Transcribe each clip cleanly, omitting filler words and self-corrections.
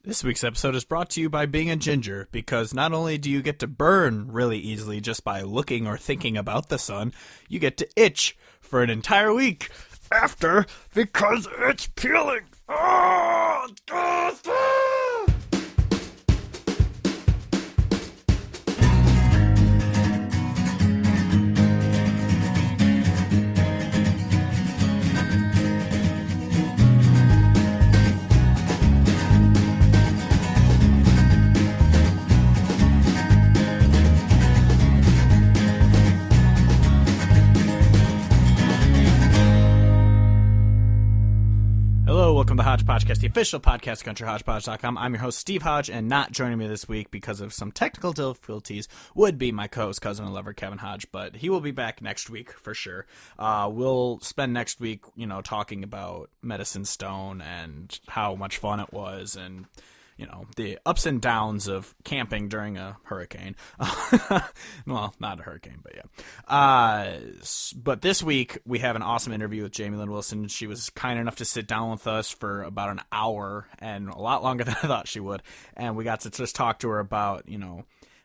This week's episode is brought to you by being a ginger, because not only do you get to burn really easily just by looking or thinking about the sun, you get to itch for an entire week after because it's peeling. Oh, God. Welcome to Hodge Podcast, the official podcast of CountryHodgepodge.com. I'm your host, Steve Hodge, and not joining me this week because of some technical difficulties would be my co-host, cousin, and lover, Kevin Hodge, but he will be back next week for sure. We'll spend next week, talking about Medicine Stone and how much fun it was and the ups and downs of camping during a hurricane. Well, not a hurricane, but yeah. But this week, we have an awesome interview with Jamie Lin Wilson. She was kind enough to sit down with us for about an hour, and a lot longer than I thought she would. And we got to just talk to her about,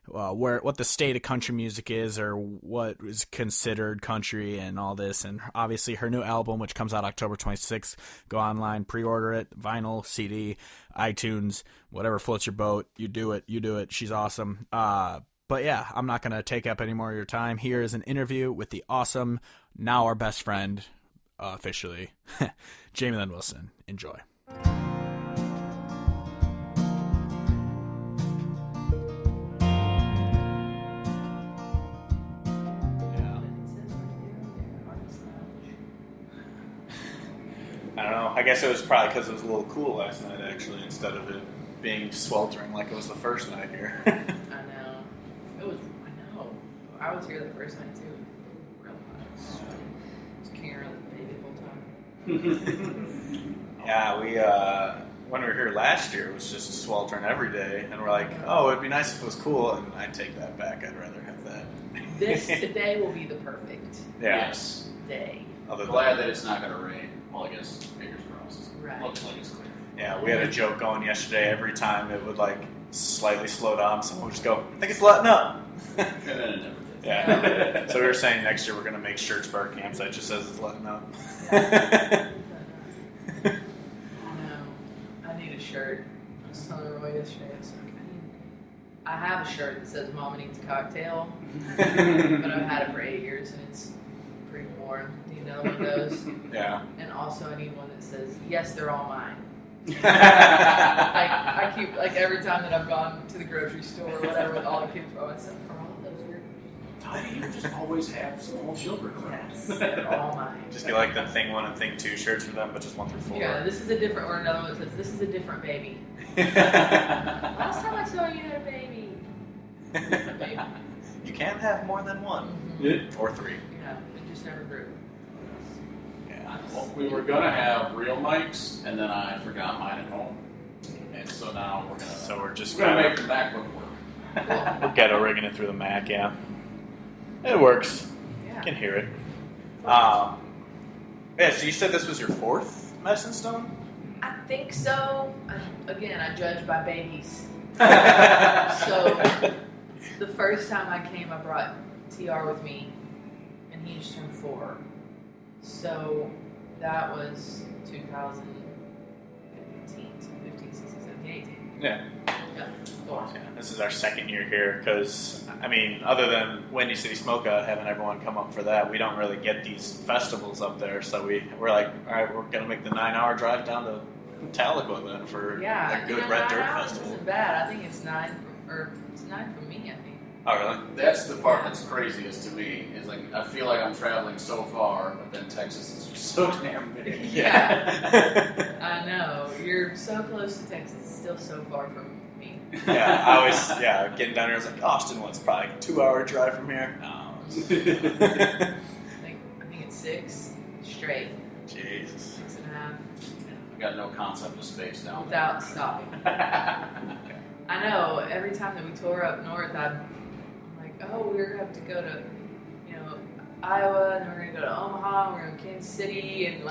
what the state of country music is, or what is considered country and all this. And obviously her new album, which comes out October 26th, go online, pre-order it, vinyl, CD, iTunes, whatever floats your boat. You do it. She's awesome. But yeah, I'm not going to take up any more of your time. Here is an interview with the awesome, now our best friend, officially, Jamie Lin Wilson. Enjoy. I don't know. I guess it was probably because it was a little cool last night, actually, instead of it being sweltering like it was the first night here. I know. I know. I was here the first night, too. Real hot. I was carrying around the baby the whole time. Yeah, when we were here last year, it was just sweltering every day. And we're like, oh, it'd be nice if it was cool. And I take that back. I'd rather have that. Today will be the perfect day. Glad that it's not going to rain. Well, I guess fingers crossed. Right. Looks like it's clear. Yeah, we had a joke going yesterday. Every time it would slightly slow down, someone would just go, I think it's letting up. And then it never did. Yeah. So we were saying next year we're going to make shirts for our campsite just says it's letting up. I know. I need a shirt. I was telling Roy yesterday, I was like, I have a shirt that says Mama Needs a Cocktail, but I've had it for 8 years and it's pretty warm. Need another one of those. Yeah. And also I need one that says, yes, they're all mine. I keep, every time that I've gone to the grocery store or whatever with all the kids by myself, are all of those yours? Why do you just always have small children around? Yes, they're all mine. Just get the Thing 1 and Thing 2 shirts for them, but just 1 through 4. Yeah, this is a different, or another one that says, this is a different baby. Last time I saw you had a baby. Different baby. You can't have more than one. Mm-hmm. Or 3. Yeah, it just never grew. Yeah. Well, we were going to have real mics, and then I forgot mine at home. And so now we're going to... So we're just going to make the MacBook work. We're ghetto rigging it through the Mac, yeah. It works. Yeah. You can hear it. Yeah, so you said this was your 4th Medicine Stone? I think so. I judge by babies. So, the first time I came, I brought TR with me, and he just turned 4. So, that was 2015, so 15, 16, 17, 18. Yeah. Yeah. This is our 2nd year here because, other than Windy City Smokeout, having everyone come up for that, we don't really get these festivals up there. So we're like, all right, we're going to make the 9-hour drive down to Tahlequah then for a good Red Dirt Festival. Isn't bad. I think it's 9 for me, I think. Oh, really? That's the part that's craziest to me, is I feel like I'm traveling so far, but then Texas is just so damn big. Yeah. I know. You're so close to Texas, it's still so far from me. Yeah, I always, getting down here, I was like, Austin was probably a 2-hour drive from here. No. I think it's 6 straight. Jesus. 6.5. I got no concept of space down without stopping. I know. Every time that we tour up north, I'm like, oh, we're going to have to go to, Iowa, and then we're going to go to Omaha, and we're going to Kansas City, and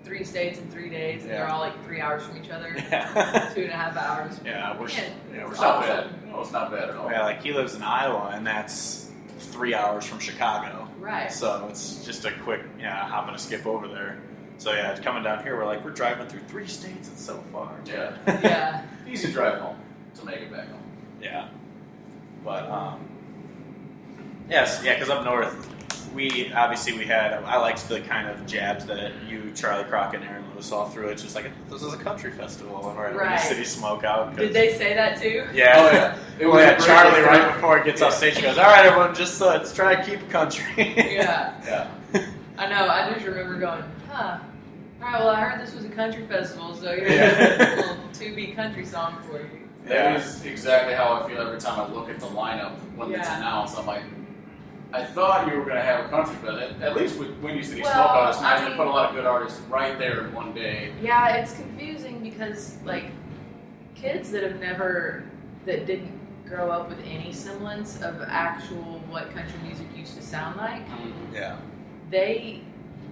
3 states in 3 days, and Yeah. they're all like 3 hours from each other. Yeah. 2.5 hours. Yeah, we're Man, it's not bad. Oh, it's not bad at all. Yeah, like he lives in Iowa, and that's 3 hours from Chicago. Right. So it's just a quick, hop and a skip over there. So yeah, coming down here, we're driving through 3 states. It's so far. Yeah. Yeah. Easy drive home to make it back home. Yeah. But yes, yeah, because up north, I liked the kind of jabs that you, Charlie Crockett, and Aaron Lewis all threw. It's just like this is a country festival, and we're at Right. a city smokeout. Did they say that too? Yeah. Oh yeah. It was a great Charlie thing. right before he gets off stage, he goes, "All right, everyone, just let's try to keep it country." Yeah. Yeah. I know. I just remember going, huh. All right, well, I heard this was a country festival, so here's Yeah. a little to-be country song for you. That is exactly how I feel every time I look at the lineup when it's Yeah. announced. I'm like, I thought you were going to have a country festival. At least with Windy City Well, Smokeout, it's nice I to mean- put a lot of good artists right there in one day. Yeah, it's confusing because, like, kids that didn't grow up with any semblance of actual what country music used to sound like, Yeah. they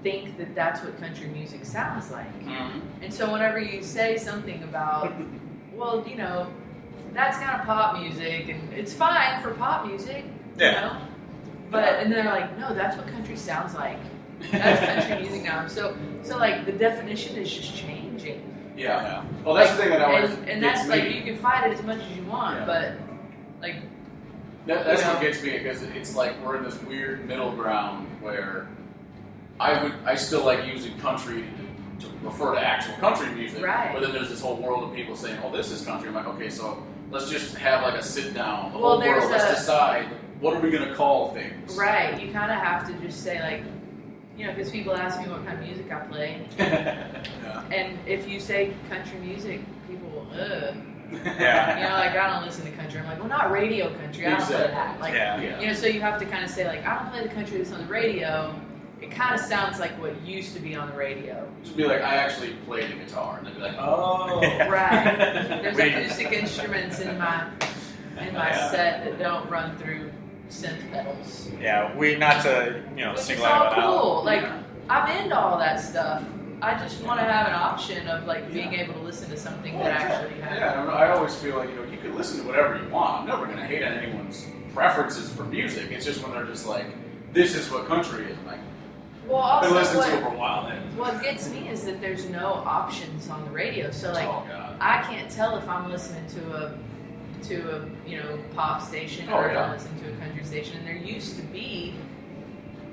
think that that's what country music sounds like. Mm-hmm. And so whenever you say something about, well, that's kind of pop music, and it's fine for pop music, Yeah. But and they're like, no, that's what country sounds like. That's country music now. So like the definition is just changing. Yeah. Well, that's the thing that always and gets that's me. like you can fight it as much as you want, Yeah. but like That's you know. what gets me because it's like we're in this weird middle ground where I still like using country to refer to actual country music, Right. but then there's this whole world of people saying, "Oh, this is country." I'm like, okay, so let's just have like a sit down, the Well, whole there's world. Let's decide what are we going to call things. right, you kind of have to just say like, because people ask me what kind of music I play, Yeah. and if you say country music, people, Yeah. like I don't listen to country. I'm like, well, not radio country. I don't play that. Like, Yeah. so you have to kind of say like, I don't play the country that's on the radio. It kind of sounds like what used to be on the radio. Just be like, I actually play the guitar, and they'd be like, oh. Right. There's acoustic instruments in my Yeah. set that don't run through synth pedals. Yeah, not to, Which is single all anyone out. cool. Like, I'm into all that stuff. I just want to have an option of like being able to listen to something that actually has. Yeah, I always feel like, you can listen to whatever you want. I'm never going to hate on anyone's preferences for music. It's just when they're just like, this is what country is. I'm like, Well, I've been also listening to it for a while then. what gets me is that there's no options on the radio. So like, Oh, God. I can't tell if I'm listening to a pop station or if I'm listening to a country station. And there used to be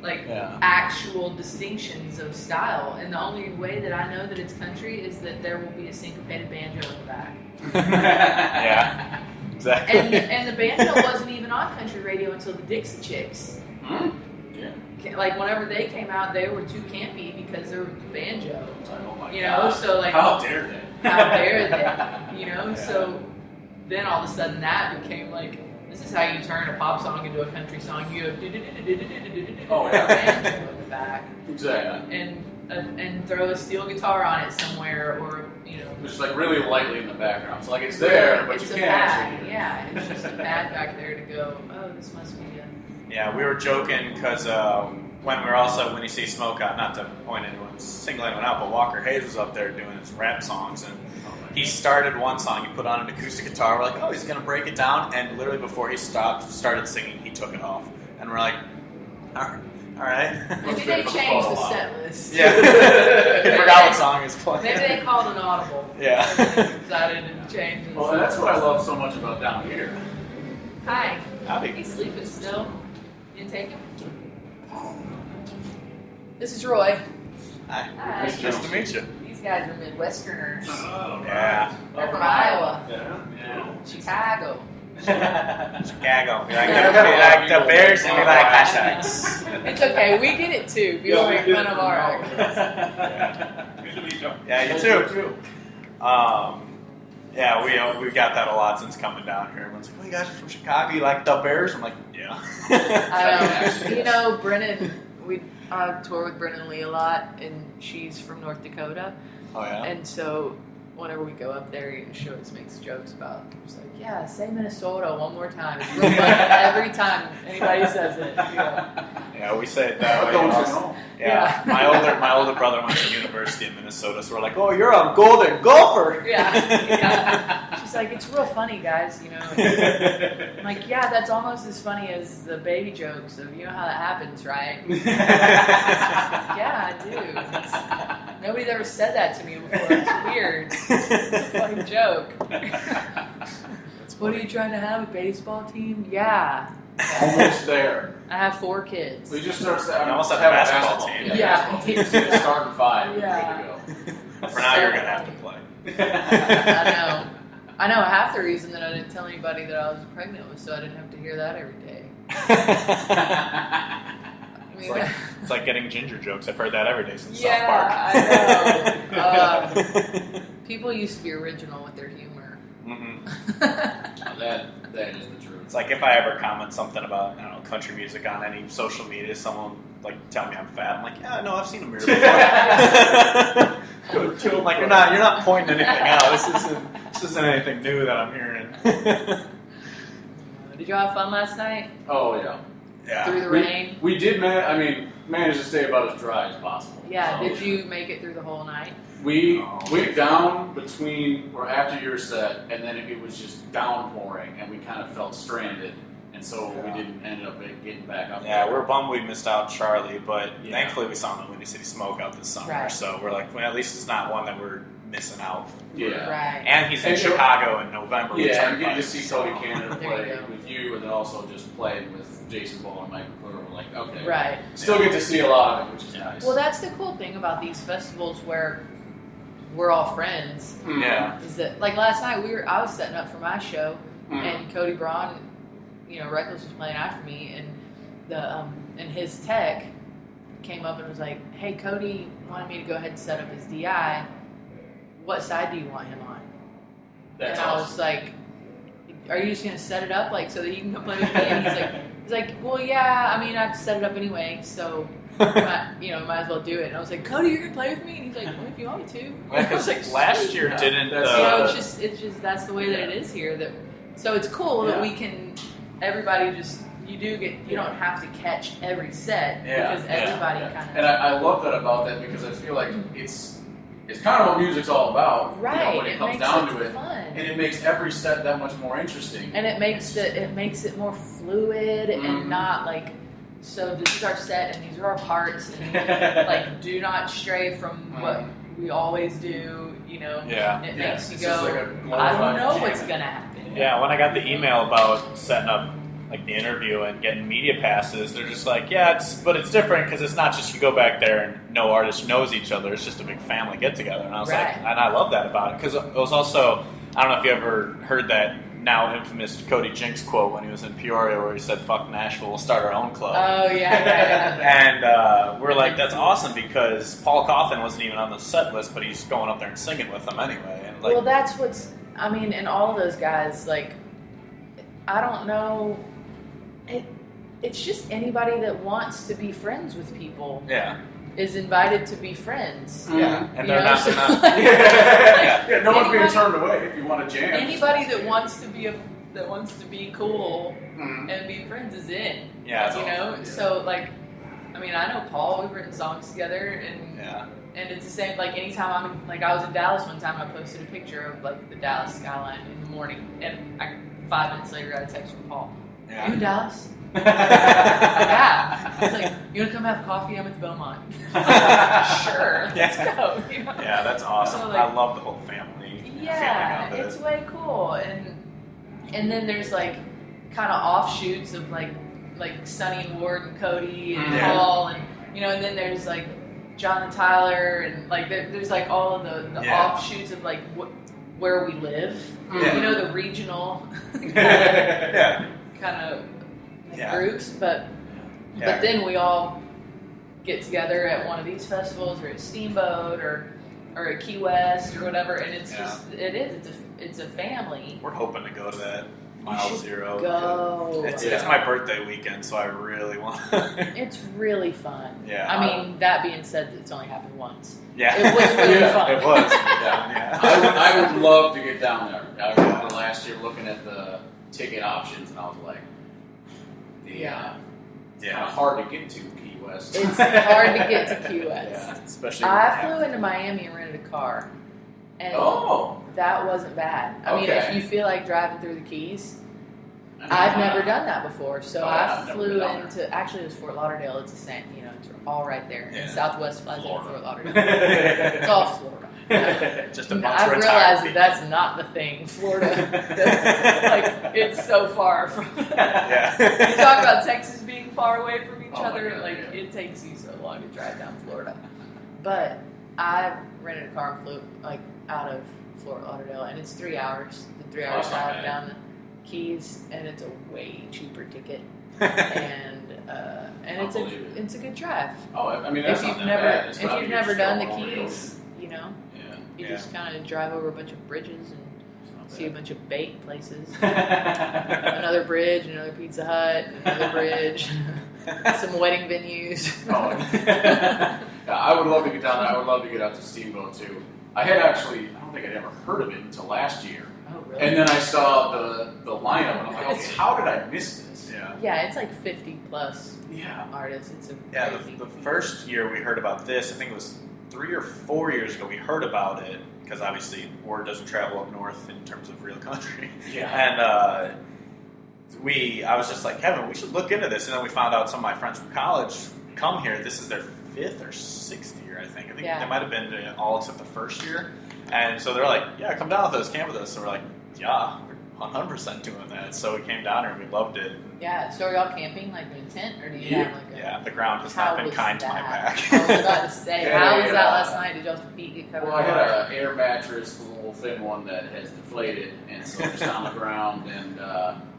like actual distinctions of style, and the only way that I know that it's country is that there will be a syncopated banjo in the back. Yeah, exactly. And the banjo wasn't even on country radio until the Dixie Chicks. Yeah. Like whenever they came out, they were too campy because there was banjo. Oh my You God. know, so like How dare they? how dare they? So then all of a sudden that became like, this is how you turn a pop song into a country song. You have Oh, yeah. banjo in the back Exactly. and throw a steel guitar on it somewhere, or Just like really lightly in the background. So like it's there, but it's you a can't pad. actually hear it. Yeah, it's just a pad back there to go, oh, this must be a... Yeah, we were joking because when we were also, when you see Smokeout, not to single anyone out, but Walker Hayes was up there doing his rap songs, and he started one song, he put on an acoustic guitar, we're like, oh, he's going to break it down, and literally before he started singing, he took it off. And we're like, all right. Maybe they changed the set list. Yeah. He forgot what song he was playing. Maybe they called an audible. Yeah. Decided to change it. Well, and that's what I love so much about down here. Hi. Howdy. He's sleeping still. You take him? This is Roy. Hi. Hi. Nice to meet you. These guys are Midwesterners. Oh, Yeah. They're from Iowa. Yeah. Chicago. Chicago. We like the Bears and we like hashtags. It's okay. We get it too. People make fun of our accents. Good to meet you. Yeah, you too. Yeah, we got that a lot since coming down here. Everyone's like, "Oh, you guys are from Chicago. You like the Bears?" I'm like, "Yeah." Brennan, we tour with Brennan Lee a lot, and she's from North Dakota. Oh yeah. And so whenever we go up there, she always makes jokes about, she's like, yeah, say Minnesota one more time. It's real fun every time anybody says it. Yeah, Yeah, we say it that way. Don't you know? Yeah, my older brother went to university in Minnesota, so we're like, oh, you're a golden golfer. Yeah. She's like, it's real funny, guys. You know. I'm like, yeah, that's almost as funny as the baby jokes of you know how that happens, right? Yeah, I do. Nobody's ever said that to me before. It's weird. It's a funny joke. What are you trying to have, a baseball team? Yeah. Almost there. I have 4 kids. We just start. You almost have a basketball team. Yeah. Start at 5. Yeah. You're good to go. For now, you're going to have to play. I know half the reason that I didn't tell anybody that I was pregnant was so I didn't have to hear that every day. I mean, it's like getting ginger jokes. I've heard that every day since yeah, South Park. I know. People used to be original with their humor. Mm-hmm. That is the truth. It's like if I ever comment something about, I don't know, country music on any social media, someone like tell me I'm fat. I'm like, yeah, no, I've seen a mirror before. Like you're not pointing anything out. This isn't anything new that I'm hearing. Did you have fun last night? Oh yeah. Yeah. Through the rain? We did manage to stay about as dry as possible. Yeah, So did you make it through the whole night? We went down between or after your set, and then it was just downpouring, and we kind of felt stranded, and so we didn't end up getting back up. Yeah, there. we're bummed we missed out Charlie, but thankfully we saw him in Windy City Smoke out this summer, Right. so we're like, well, at least it's not one that we're missing out. Yeah. Right. And he's in And Chicago in November. Yeah, and Turnpike, getting to see so- Cody Canada There you play go. with you, and then also just playing with Jason Ball and Mike McClure. We're like, okay, Right. still get to see a lot of it, which is nice. Well, that's the cool thing about these festivals where we're all friends. Yeah. Is that like last night I was setting up for my show, Mhm. and Cody Braun, Reckless was playing after me, and and his tech came up and was like, "Hey, Cody wanted me to go ahead and set up his DI. What side do you want him on?" That's and I awesome. was like, "Are you just gonna set it up like so that he can come play with me?" And he's like, "Well, yeah. I mean, I have to set it up anyway, so." Might as well do it. And I was like, Cody, you're gonna play with me? And he's like, well, if you want me to. Well, 'cause last year didn't. It's just that's the way that it is here. So it's cool that we can. Everybody you don't have to catch every set because everybody kind of. And I love that about that because I feel like it's kind of what music's all about. Right. When it comes makes down it to it, fun. and it makes every set that much more interesting. And it makes it more fluid and not like. So this is our set, and these are our parts, and like do not stray from what we always do. Yeah. It makes you It's go. just like a I don't glorified know jam. what's gonna happen. Yeah, when I got the email about setting up like the interview and getting media passes, they're just like, yeah, but it's different because it's not just you go back there and no artist knows each other. It's just a big family get together, and I was like, and I love that about it because it was also, I don't know if you ever heard that now infamous Cody Jinks quote when he was in Peoria where he said, "Fuck Nashville, we'll start our own club." Oh yeah. And we're like, that's awesome because Paul Coffin wasn't even on the set list, but he's going up there and singing with them anyway. And like, Well, that's and all of those guys, like, I don't know, it's just anybody that wants to be friends with people is invited to be friends. Yeah, and they're know, not. Yeah, no one's being turned away if you want to jam. Anybody that wants to be cool and be friends is in. Yeah, it's you know. awesome. So like, I mean, I know Paul. We've written songs together, and it's the same. Like anytime I was in Dallas one time, I posted a picture of like the Dallas skyline in the morning, and 5 minutes later, got a text from Paul. Yeah. You in Dallas? Yeah. I was like, you want to come have coffee? I'm at the Belmont. Sure, let's go. Yeah, that's awesome. So, like, I love the whole family. Yeah, feeling of it's it. way cool. And then there's like kind of offshoots of like Sonny and Ward and Cody and Paul and and then there's like John and Tyler and like there's like all of the offshoots of like where we live. The regional kind of groups, but then we all get together at one of these festivals or at Steamboat or at Key West or whatever, and it's just it's a family. We're hoping to go to that Mile Zero. Go. It's my birthday weekend, so I really want. It's really fun. Yeah. I mean, that being said, it's only happened once. Yeah. It was really fun. It was. Yeah. I would love to get down there. I remember last year looking at the ticket options, and I was like, kind of hard to get to Key West. It's hard to get to Key West. Yeah, especially. I flew into Miami and rented a car, and that wasn't bad. I mean, if you feel like driving through the Keys, I've never done that before. So I flew into, actually it was Fort Lauderdale. It's the same, it's all right there. And Southwest flies into Fort Lauderdale. It's all Florida. Just a bunch I've of realized that's not the thing. Florida, like, it's so far from. You talk about Texas being far away from each other. God, like it takes you so long to drive down Florida. But I rented a car and flew out of Fort Lauderdale, and it's 3 hours. The 3 hours drive down the Keys, and it's a way cheaper ticket. and it's a good drive. Oh, I mean, that's if you've never done the Keys, you just kind of drive over a bunch of bridges and see a bunch of bait places. Another bridge, another Pizza Hut, another bridge, some wedding venues. I would love to get down there. I would love to get out to Steamboat too. I don't think I'd ever heard of it until last year. Oh, really? And then I saw the lineup, and I'm like, okay, how did I miss this? Yeah, it's like 50 plus artists. It's the first year we heard about this, I think it was 3 or 4 years ago, we heard about it because obviously word doesn't travel up north in terms of real country. And I was just like, Kevin, we should look into this. And then we found out some of my friends from college come here. This is their 5th or 6th year, I think. I think they might have been all except the first year. And so they're like, yeah, come down with us, camp with us. So we're like, yeah, we're 100% doing that. So we came down here and we loved it. Yeah, so are y'all camping like in a tent, or do you have like a... Yeah, the ground has not been kind to my back. I was about to say, how was that last night? Did y'all's feet get covered? Well, I had an air mattress, the little thin one that has deflated, and so just on the ground, and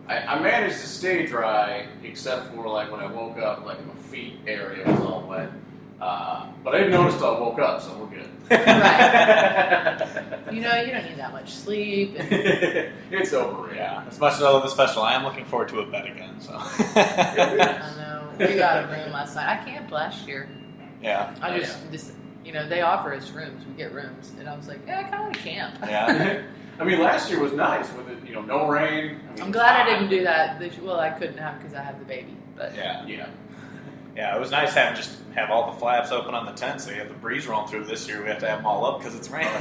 I managed to stay dry, except for like when I woke up, like my feet area was all wet. But I didn't notice till I woke up, so we're good. Right. You don't need that much sleep. And... It's overrated. Yeah. As much as I love the special, I am looking forward to a bed again. So. I know. We got a room last night. I camped last year. Yeah. I just they offer us rooms. We get rooms, and I was like, yeah, I kind of want to camp. Yeah. I mean, last year was nice with it. No rain. I'm glad I didn't do that. Well, I couldn't have because I have the baby. But Yeah, it was nice having have all the flaps open on the tent, so you have the breeze rolling through. This year we have to have them all up because it's raining.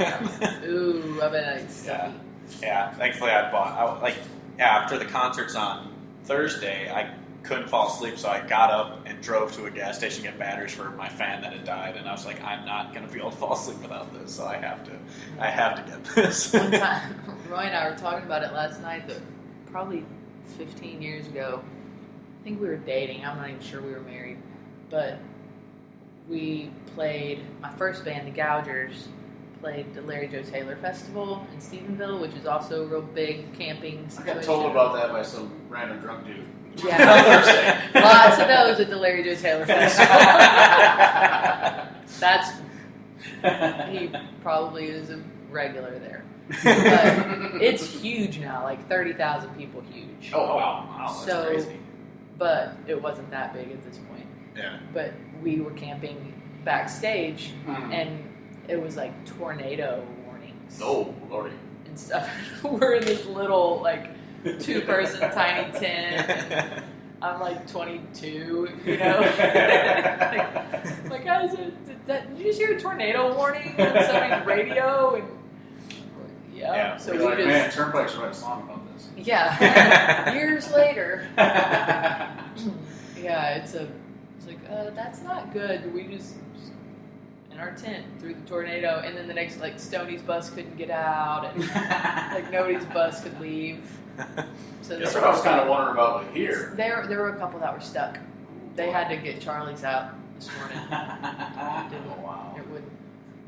Ooh, I bet it's stuffy. Yeah. Thankfully, after the concerts on Thursday, I couldn't fall asleep, so I got up and drove to a gas station to get batteries for my fan that had died, and I was like, I'm not going to be able to fall asleep without this, so I have to get this. One time, Roy and I were talking about it last night, that probably 15 years ago. I think we were dating. I'm not even sure we were married. But we played, my first band, the Gougers, played the Larry Joe Taylor Festival in Stephenville, which is also a real big camping situation. I got told about that by some random drunk dude. Yeah. Lots of those at the Larry Joe Taylor Festival. He probably is a regular there. But it's huge now, like 30,000 people huge. Oh, wow. That's crazy. But it wasn't that big at this point. Yeah. But we were camping backstage, and it was like tornado warnings. Oh, Lordy. And stuff. We're in this little, like, 2-person tiny tent. And I'm like 22, like guys, did you just hear a tornado warning on somebody's radio? And so we like, just, man, Turnpike should write a song about this. Yeah, years later. It's like that's not good. We just in our tent through the tornado, and then the next, like, Stoney's bus couldn't get out, and like nobody's bus could leave. So that's what I was kind of wondering about with here. There were a couple that were stuck. They had to get Charlie's out this morning. Wow. It would.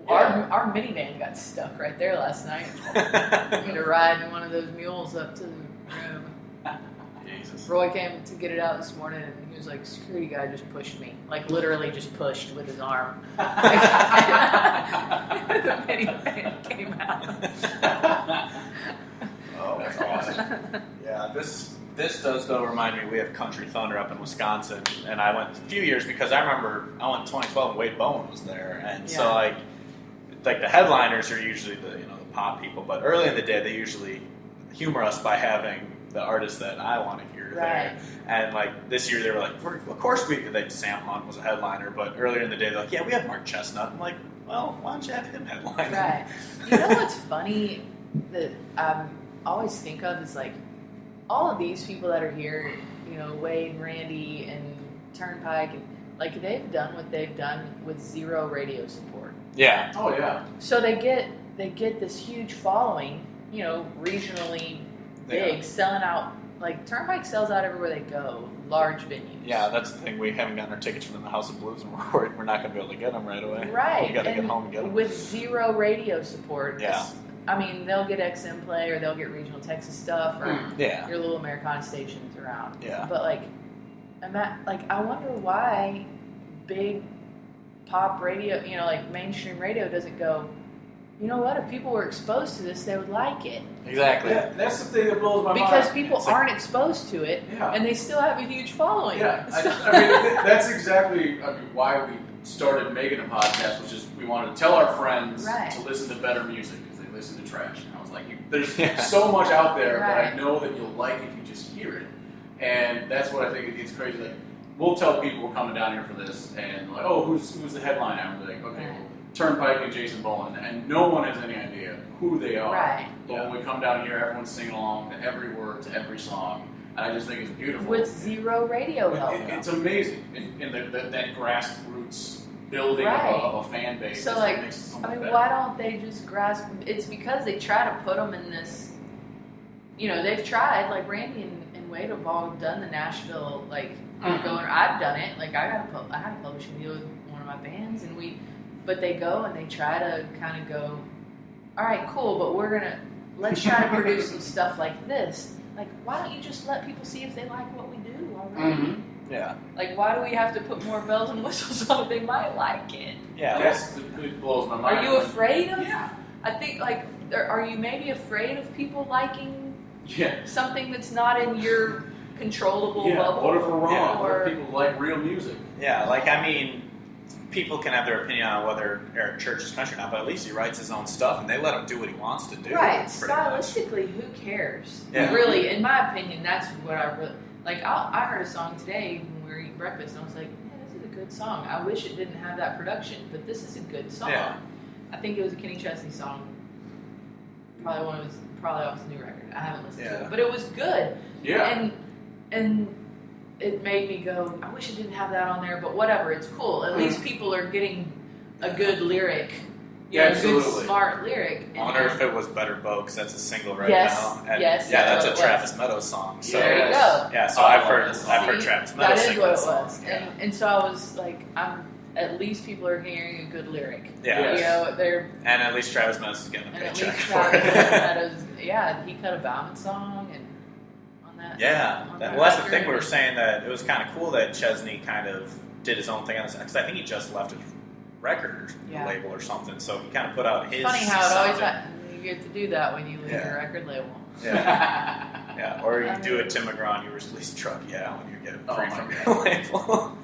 Our minivan got stuck right there last night. We had to ride in one of those mules up to the room. Jesus. Roy came to get it out this morning, and he was like, "Security guy just pushed me, like literally just pushed with his arm." The minivan came out. Oh, that's awesome. Yeah, this does though remind me. We have Country Thunder up in Wisconsin, and I went a few years because I remember I went in 2012 and Wade Bowen was there, and so like the headliners are usually the pop people, but early in the day they usually humor us by having the artists that I want to hear Right. there. And like this year they were like, of course Sam Hunt was a headliner, but earlier in the day they're like, yeah, we have Mark Chestnut. I'm like, well, why don't you have him headline? Right. You know what's funny that I always think of is like all of these people that are here, you know, Wade and Randy and Turnpike, and like they've done what they've done with zero radio support. Yeah. Oh yeah. So they get this huge following, you know, regionally big, selling out. Like Turnpike sells out everywhere they go, large venues. Yeah, that's the thing. We haven't gotten our tickets from the House of Blues, and we're not going to be able to get them right away. Right. We got to get home and get them. With zero radio support. Yeah. I mean, they'll get XM Play or they'll get regional Texas stuff or Yeah. your little Americana stations around. Yeah. But like, I wonder why big pop radio, you know, like mainstream radio doesn't go, you know what, if people were exposed to this, they would like it. Exactly. Yeah, that's the thing that blows my mind. Because people aren't exposed to it, Yeah. and they still have a huge following. Yeah, So- I mean, that's exactly why we started making a podcast, which is we wanted to tell our friends Right. to listen to better music because they listen to trash. And I was like, there's Yeah. so much out there that Right. I know that you'll like if you just hear it. And that's what I think it's crazy. Like, we'll tell people we're coming down here for this, and like, oh, who's the headliner? And we're like, okay, Right. well, Turnpike and Jason Bowen, and no one has any idea who they are. Right. But when we come down here, everyone's singing along to every word, to every song, and I just think it's beautiful. With zero radio help. It's amazing in that grassroots building Right. of a fan base. So is what like, makes it so I much mean, better. why don't they just grasp? It's because they try to put them in this. You know, they've tried. Like Randy and Wade have all done the Nashville like going. I've done it. Like I had a publishing deal with one of my bands, and but they go and they try to kind of go. All right, cool, but let's try to produce some stuff like this. Like, why don't you just let people see if they like what we do already? Mhm. Yeah. Like, why do we have to put more bells and whistles on it? They might like it. Yeah. It blows my mind. Are you afraid of? Yeah. I think like, are you maybe afraid of people liking Yeah. something that's not in your controllable Yeah. bubble? What if we're wrong? Yeah. What if people like real music? Yeah, like, I mean, people can have their opinion on whether Eric Church is country or not, but at least he writes his own stuff, and they let him do what he wants to do. Right. pretty much. Stylistically, who cares? Yeah. Really, in my opinion, that's what I really like. I heard a song today when we were eating breakfast, and I was like, "Man, this is a good song. I wish it didn't have that production, but this is a good song." Yeah. I think it was a Kenny Chesney song. Probably off his new record. I haven't listened to Yeah. it, but it was good. Yeah. And it made me go, I wish it didn't have that on there, but whatever, it's cool. At least people are getting a good lyric. You know, a good, Absolutely. smart lyric. I wonder if it was Better Bow, because that's a single right Yes, now. And yes, yeah, that's that's a what it Travis was. Meadows song. So, There you Yes. go. yeah, so Oh, I've that's heard See, Travis that Meadows is sing what that it song. was. Yeah. And so I was like, at least people are hearing a good lyric. Yeah. Yes. You know, they're And at least Travis Meadows is getting a and at paycheck least for Travis it. Meadows, yeah, he cut a Bauman song and on that. Yeah, on well, that that's the record. thing we were saying, that it was kind of cool that Chesney kind of did his own thing on this, because I think he just left his record Yeah. label or something, so he kind of put out his. Funny how it always sound. you get to do that when you leave Yeah. your record label. Yeah, yeah, or you I do mean- it Tim McGraw, you release Truck, yeah, when you get Oh free my from God. your label.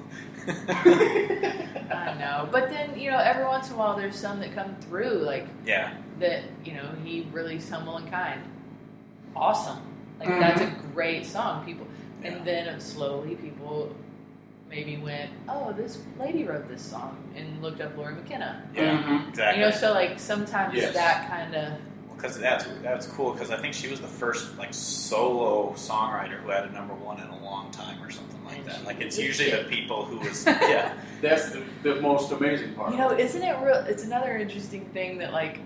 I know, but then you know, every once in a while, there's some that come through like Yeah, that. You know, he released "Humble and Kind," awesome. Like Mhm. that's a great song. People, Yeah. and then slowly people maybe went, "Oh, this lady wrote this song," and looked up Lori McKenna. yeah, Mhm. exactly. You know, so like sometimes Yes. that kind of Because that's cool, because I think she was the first like solo songwriter who had a #1 in a long time or something like And that. she Like it's did usually shit. the people who was yeah. That's the most amazing part. You know, isn't it real? It's another interesting thing that like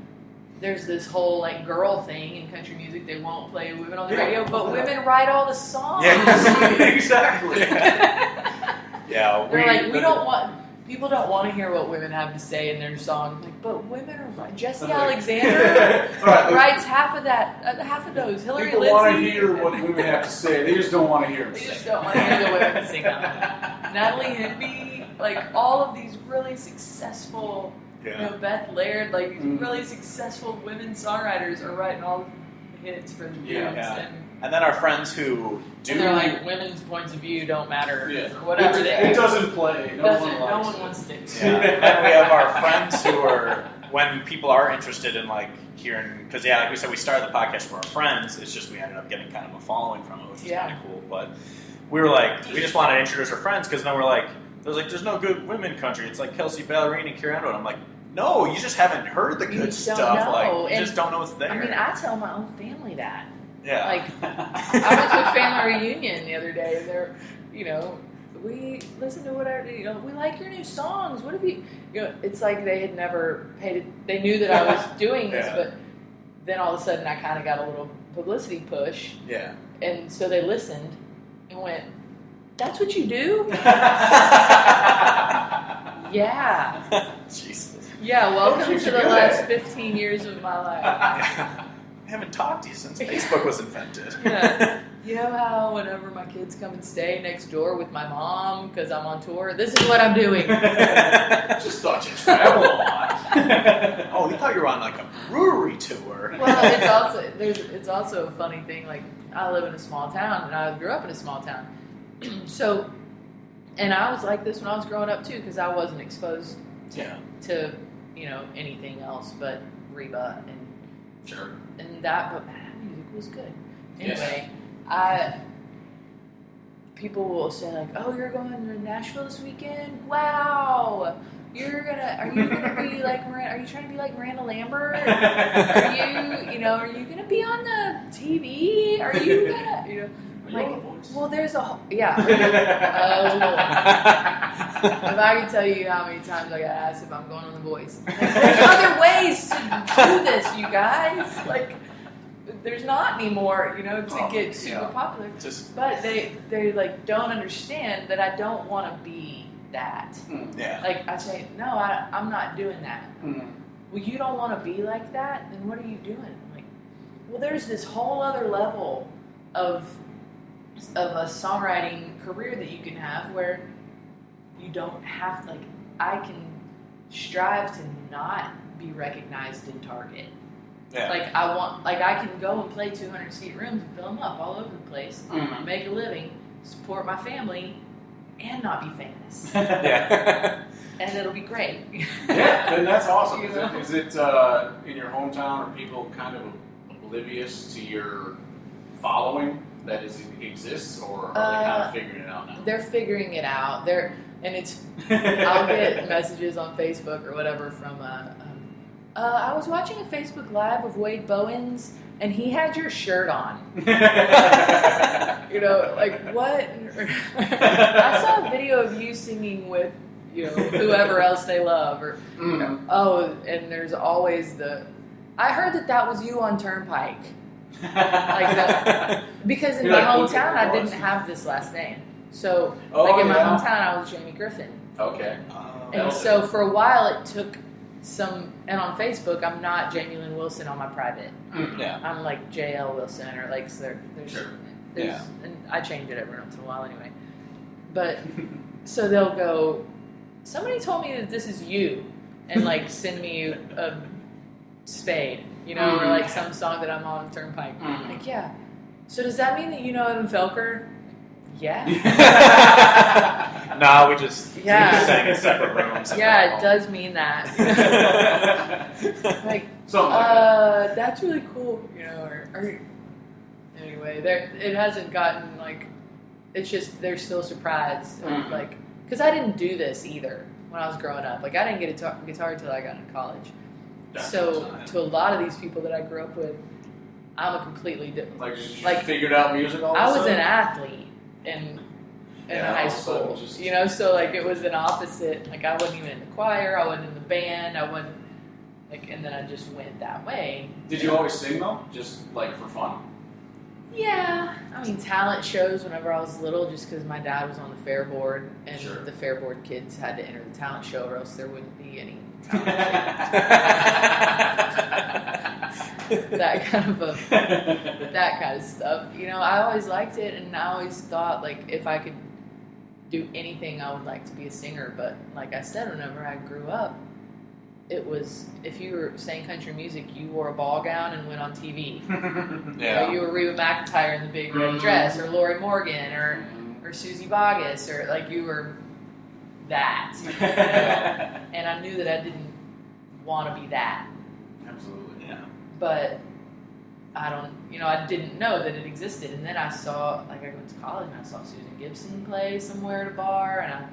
there's this whole like girl thing in country music. They won't play women on the Yeah. radio, but women write all the songs. Yeah. Exactly. Yeah, They're like, people don't want to hear what women have to say in their song. Like, but women are right. Jesse Alexander All right, writes half of those. Hillary people Lindsay. want to hear what women have to say. They just don't want to hear them They sing. just don't want to hear the women sing on it. Natalie Higby, like all of these really successful, you yeah. know, Beth Laird, like these Mhm. really successful women songwriters are writing all the hits for the dudes. Yeah. Yeah. And then our friends who do And they're like, women's points of view don't matter, Yeah. or whatever. It doesn't play. No one No likes one it. wants to. yeah. And then we have our friends who are when people are interested in like hearing, because like we said, we started the podcast for our friends. It's just we ended up getting kind of a following from it, which is kind of cool. But we were like, we just wanted to introduce our friends because then we're like, there's no good women country. It's like Kelsey Ballerini and Kira Underwood. I'm like, no, you just haven't heard the good stuff. Like, you just don't know what's there. I mean, I tell my own family that. Yeah. Like, I went to a family reunion the other day, and they're, we listen to whatever, we like your new songs. What have you, it's like they had never paid it. They knew that I was doing this, but then all of a sudden I kind of got a little publicity push. Yeah. And so they listened and went, that's what you do? Yeah. Jesus. Yeah, welcome to the last 15 years of my life. I haven't talked to you since Facebook was invented. Yeah. You know how whenever my kids come and stay next door with my mom because I'm on tour, this is what I'm doing. Just thought you travel a lot. Oh, you thought you were on like a brewery tour. Well, it's also a funny thing. Like, I live in a small town, and I grew up in a small town. So, and I was like this when I was growing up too, because I wasn't exposed to anything else but Reba and that. But man, music was good. Anyway, people will say like, "Oh, you're going to Nashville this weekend? Wow! Are you gonna be like Miranda? Are you trying to be like Miranda Lambert? Are you gonna be on the TV? Are you gonna Well, there's a if I could tell you how many times I got asked if I'm going on The Voice, there's other ways to do this, you guys. Like, there's not anymore, to get super popular. But they like don't understand that I don't want to be that. Yeah. Like, I say, no, I'm not doing that. Well, you don't want to be like that? Then what are you doing? I'm like, well, there's this whole other level of a songwriting career that you can have where you don't have, like, I can strive to not be recognized in Target. Yeah. Like, I can go and play 200-seat rooms and fill them up all over the place, make a living, support my family, and not be famous. Yeah. And it'll be great. Yeah, and that's awesome. Is it in your hometown, are people kind of oblivious to your following that exists, or are they kind of figuring it out now? They're figuring it out. I'll get messages on Facebook or whatever from I was watching a Facebook Live of Wade Bowens, and he had your shirt on. Like, what? I saw a video of you singing with, whoever else they love. Or, and there's always I heard that was you on Turnpike. Because in my hometown, I didn't have this last name. So, in my hometown, I was Jamie Griffin. Okay. And so for a while, it took and on Facebook, I'm not Jamie Lin Wilson on my private. Yeah. I'm like JL Wilson, or like, so there's and I change it every once in a while anyway. But, so they'll go, somebody told me that this is you, and like send me a Spade, or like some song that I'm on Turnpike. Like, yeah. So does that mean that you know Evan Felker? Yeah. No, we just sang in separate rooms. Yeah, it does mean that. Like, that's really cool, or anyway, it hasn't gotten, like, it's just, they're still surprised. Like, because I didn't do this either when I was growing up. Like, I didn't get a guitar until I got into college. So, to a lot of these people that I grew up with, I'm a completely different. Like figured out music all of a sudden? I was an athlete in high school, so like it was an opposite. Like, I wasn't even in the choir, I wasn't in the band, I wasn't, like, and then I just went that way. Did you always sing though? Just like for fun? Yeah, I mean, talent shows whenever I was little, just because my dad was on the fair board, and the fair board kids had to enter the talent show, or else there wouldn't be any talent that kind of stuff. I always liked it, and I always thought, like, if I could do anything, I would like to be a singer. But like I said, whenever I grew up, it was, if you were saying country music, you wore a ball gown and went on TV. You were Reba McEntire in the big red dress, or Lori Morgan, or Susie Boggess, or like you were that. And I knew that I didn't want to be that. Absolutely. Yeah. But I didn't know that it existed. And then I saw, like, I went to college and I saw Susan Gibson play somewhere at a bar, and I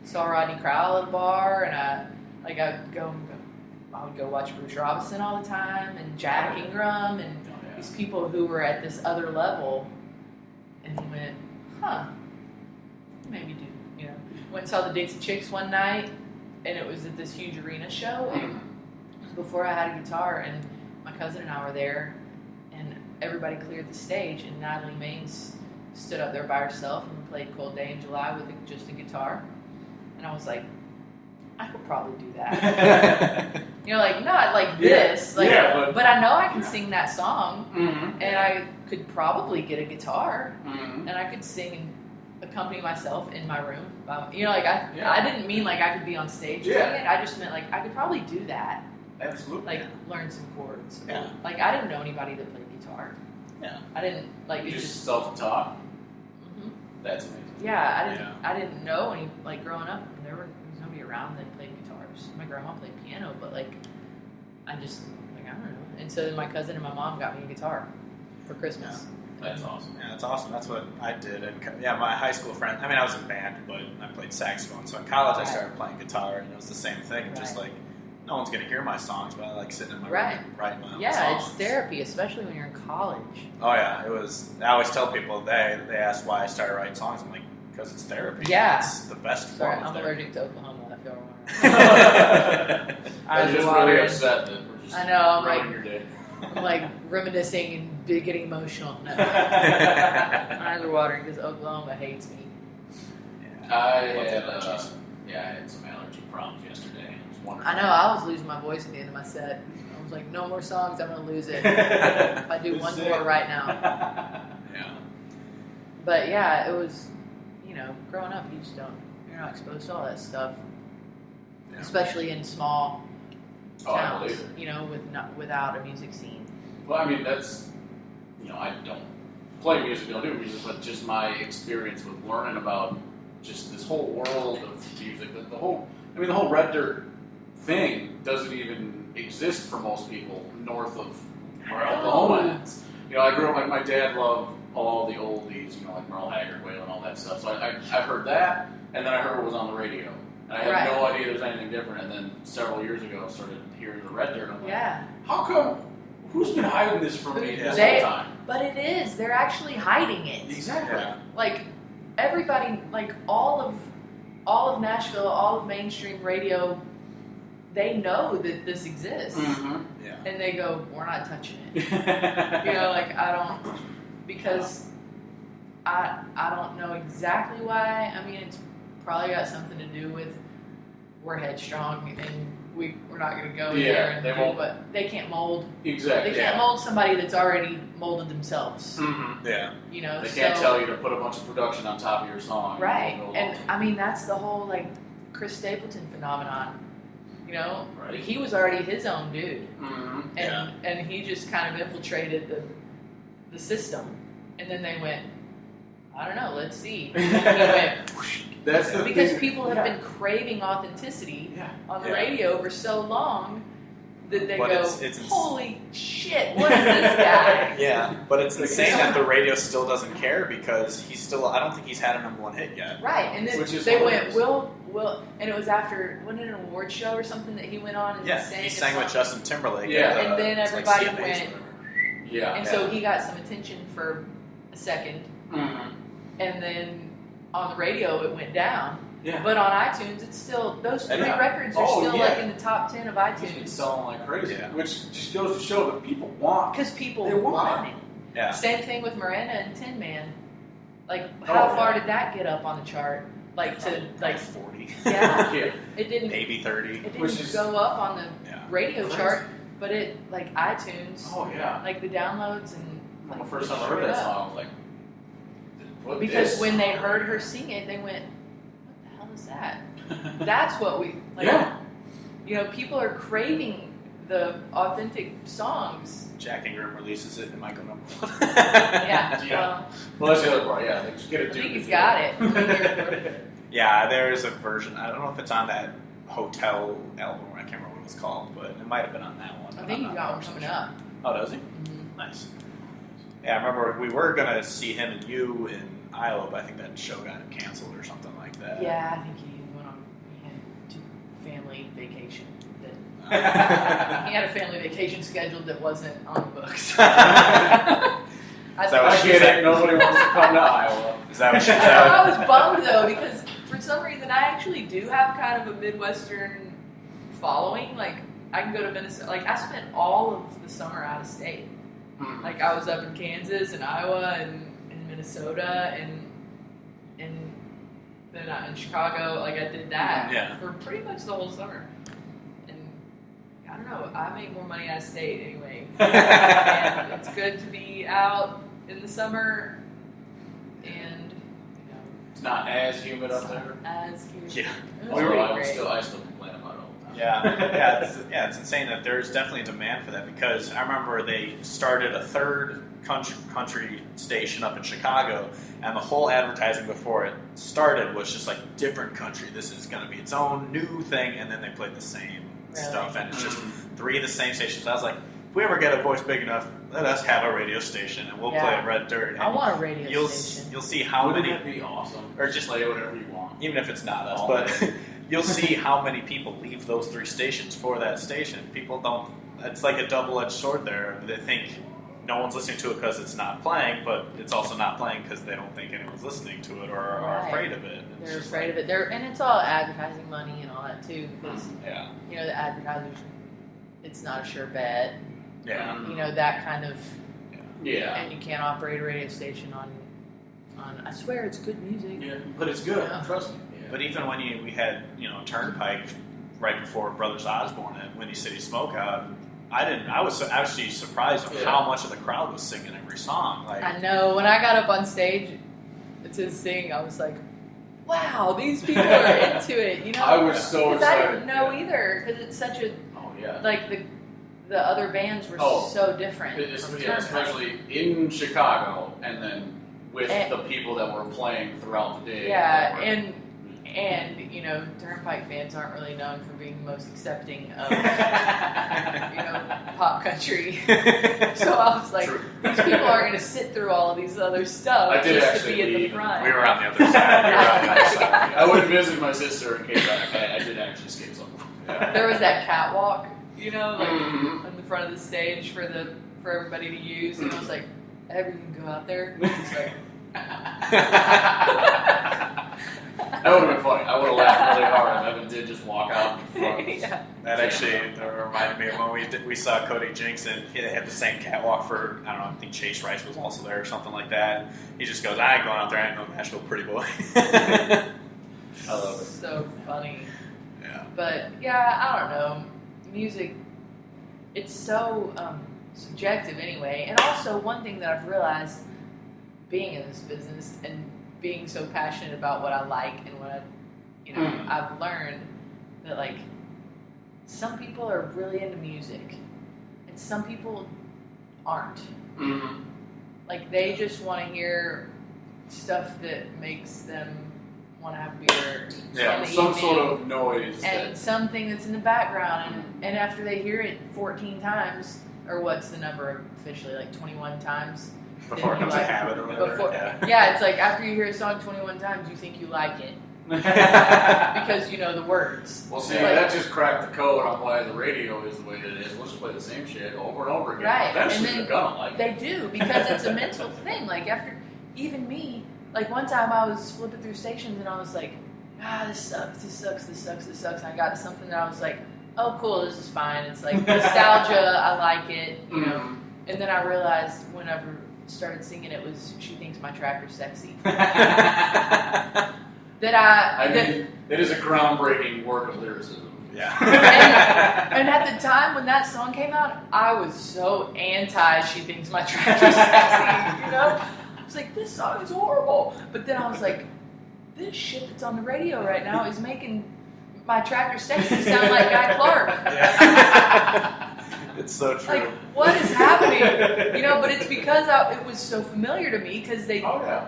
saw Rodney Crowell at a bar, and I would go watch Bruce Robinson all the time, and Jack Ingram, and these people who were at this other level, and went, maybe do, went and saw the Dixie Chicks one night, and it was at this huge arena show, and before I had a guitar, and my cousin and I were there, and everybody cleared the stage, and Natalie Maines stood up there by herself and played Cold Day in July with just a guitar, and I was like, I could probably do that. Like, not like this, but I know I can sing that song, and I could probably get a guitar, and I could sing and accompany myself in my room. I didn't mean like I could be on stage doing it. I just meant like I could probably do that. Absolutely. Like learn some chords. Yeah. Like I didn't know anybody that played guitar. Yeah. I didn't like. You just self-taught. Mm-hmm. That's amazing. Yeah, I didn't know any, like, growing up. There was nobody around that played guitars. My grandma played piano, but like I just like I don't know. And so then my cousin and my mom got me a guitar for Christmas. That's awesome. Yeah, that's awesome. That's what I did. And my high school friend, I was in band, but I played saxophone. So in college I started playing guitar, and it was the same thing. Just like, no one's going to hear my songs, but I like sitting in my room and writing my own songs. It's therapy, especially when you're in college. Oh yeah, it was. I always tell people, they ask why I started writing songs. I'm like, because it's therapy. Yeah. It's the best Sorry, form of I'm therapy. allergic to Oklahoma, if y'all were I'm just really upset that we're just ruining your day. I'm like reminiscing and getting emotional. No. Eyes are watering because Oklahoma hates me. Yeah. I had some allergy problems yesterday. It was wonderful. I know, I was losing my voice at the end of my set. I was like, no more songs, I'm going to lose it. If I do one more right now. Yeah. But yeah, it was, growing up, you're not exposed to all that stuff. Yeah. Especially in small I towns, believe it. without a music scene. Well, I mean, that's, I don't play music, don't do music, but just my experience with learning about just this whole world of music, the whole Red Dirt thing doesn't even exist for most people north of where Oklahoma is. I grew up, like, my dad loved all the oldies, like Merle Haggard, Waylon, all that stuff. So I heard that, and then I heard it was on the radio. And I had no idea there was anything different. And then several years ago, I started hearing the Red Dirt. I'm like, how come? Who's been hiding this from me this whole time? But it is. They're actually hiding it. Exactly. Yeah. Like, everybody, like, all of Nashville, all of mainstream radio, they know that this exists. Mm-hmm. Yeah. And they go, we're not touching it. I don't, because I don't know exactly why. I mean, it's probably got something to do with we're headstrong and we're not going to go there and do what they can't mold. Exactly. They can't mold somebody that's already molded themselves. Mm-hmm. Yeah. They can't tell you to put a bunch of production on top of your song. Right. And I mean, that's the whole like Chris Stapleton phenomenon. Right. He was already his own dude. Mm-hmm. And he just kind of infiltrated the system. And then they went, I don't know, let's see. And he went, whoosh. That's the because thing. people have been craving authenticity on the radio for so long that they it's holy shit, what is this guy? Yeah, but it's insane that the radio still doesn't care because I don't think he's had a #1 hit yet. Right, and then they went, Will, and it was after, wasn't it an award show or something that he went on and he sang with Justin Timberlake. And then everybody like went, and so he got some attention for a second, and then on the radio it went down. Yeah. But on iTunes, it's still, those 3 records are still like in the top 10 of iTunes. It's been selling like crazy, which just goes to show that people want. Because people want it. Yeah. Same thing with Miranda and Tin Man. Like, how far did that get up on the chart? Like to like 40. Yeah. It didn't. Maybe 30. It didn't go up on the radio chart, but it like iTunes. Oh yeah. Like the downloads and. When the first time I heard that song, I was like, because when they heard her sing it, they went, "What the hell is that?" That's what we like. Yeah. People are craving the authentic songs. Jack Ingram releases it, it might go #1. Yeah. Well, that's the other part. Yeah, just get a dude. I think he's got it. Yeah, there is a version. I don't know if it's on that Hotel album. I can't remember what it's called, but it might have been on that one. I think he's got one coming up. Oh, does he? Mm-hmm. Nice. Yeah, I remember we were going to see him and you in Iowa, but I think that show got canceled or something like that. Yeah, I think he had a family vacation. He had a family vacation scheduled that wasn't on the books. I get it. Nobody wants to come to Iowa. Is that what she said? I was bummed though because for some reason I actually do have kind of a Midwestern following. Like I can go to Minnesota. Like I spent all of the summer out of state. Like I was up in Kansas and Iowa and in Minnesota and then in Chicago. Like I did that for pretty much the whole summer. I don't know. I make more money out of state anyway. And it's good to be out in the summer, and it's not as humid up there. As humid. Yeah. I still complain about it all the time. It's insane that there's definitely a demand for that because I remember they started a third country station up in Chicago, and the whole advertising before it started was just like different country. This is going to be its own new thing, and then they played the same stuff, and it's just 3 of the same stations. I was like, if we ever get a voice big enough, let us have a radio station, and we'll play Red Dirt. I want a radio station. You'll see how Wouldn't many. it be awesome? Or just play whatever you want, even if it's not us. But you'll see how many people leave those 3 stations for that station. People don't. It's like a double-edged sword there. They think no one's listening to it because it's not playing, but it's also not playing because they don't think anyone's listening to it or are afraid of it. They're afraid of it. And it's all advertising money and all that too. Because the advertisers, it's not a sure bet. Yeah. That kind of. Yeah. And you can't operate a radio station on. I swear it's good music. Yeah, but it's good. Trust me. Yeah. But even when we had Turnpike right before Brothers Osborne at Windy City Smokeout. I was actually surprised at how much of the crowd was singing every song. Like, I know. When I got up on stage to sing, I was like, wow, these people are into it. I was so excited. I didn't know either, because it's such a... Oh, yeah. Like, the other bands were so different. Especially in Chicago, and then with the people that were playing throughout the day. Yeah, and Turnpike fans aren't really known for being the most accepting of, pop country. So I was like, these people are going to sit through all of these other stuff just to be at the front. We were on the other side. I went and visited my sister in case I did actually skate something. Yeah. There was that catwalk, in the front of the stage for everybody to use, and I was like, Evan, you can go out there. And he's like, that would have been funny. I would have laughed really hard if Evan did just walk out in front. Yeah. That actually reminded me of when we saw Cody Jinks, and he had the same catwalk for, I don't know, I think Chase Rice was also there or something like that. He just goes, I ain't going out there, I ain't no Nashville pretty boy. I love it. So funny. Yeah. But, I don't know. Music, it's so subjective anyway. And also, one thing that I've realized being in this business and being so passionate about what I like and what I've learned that, like, some people are really into music and some people aren't. Mm-hmm. Like, they just want to hear stuff that makes them want to have beer. Yeah, some sort of noise. And something that's in the background. And after they hear it 14 times, or what's the number officially, like 21 times? Before it becomes a habit or whatever. It's like after you hear a song 21 times, you think you like it. Because you know the words. Well, see, that just cracked the code on why the radio is the way it is. We'll just play the same shit over and over again. Right. Eventually, and then they're gonna like it. They do, because it's a mental thing. Like, after, even me, like, one time I was flipping through stations and I was like, this sucks, this sucks, this sucks, this sucks. And I got to something that I was like, oh, cool, this is fine. It's like nostalgia, I like it, you know. And then I realized whenever started singing it was She Thinks My Tractor's Sexy. That it is a groundbreaking work of lyricism. Yeah. and at the time when that song came out, I was so anti She Thinks My Tractor's Sexy, you know? I was like, this song is horrible. But then I was like, this shit that's on the radio right now is making My Tractor Sexy sound like Guy Clark. Yeah. It's so true. Like, what is happening? You know, but it's because it was so familiar to me, because they,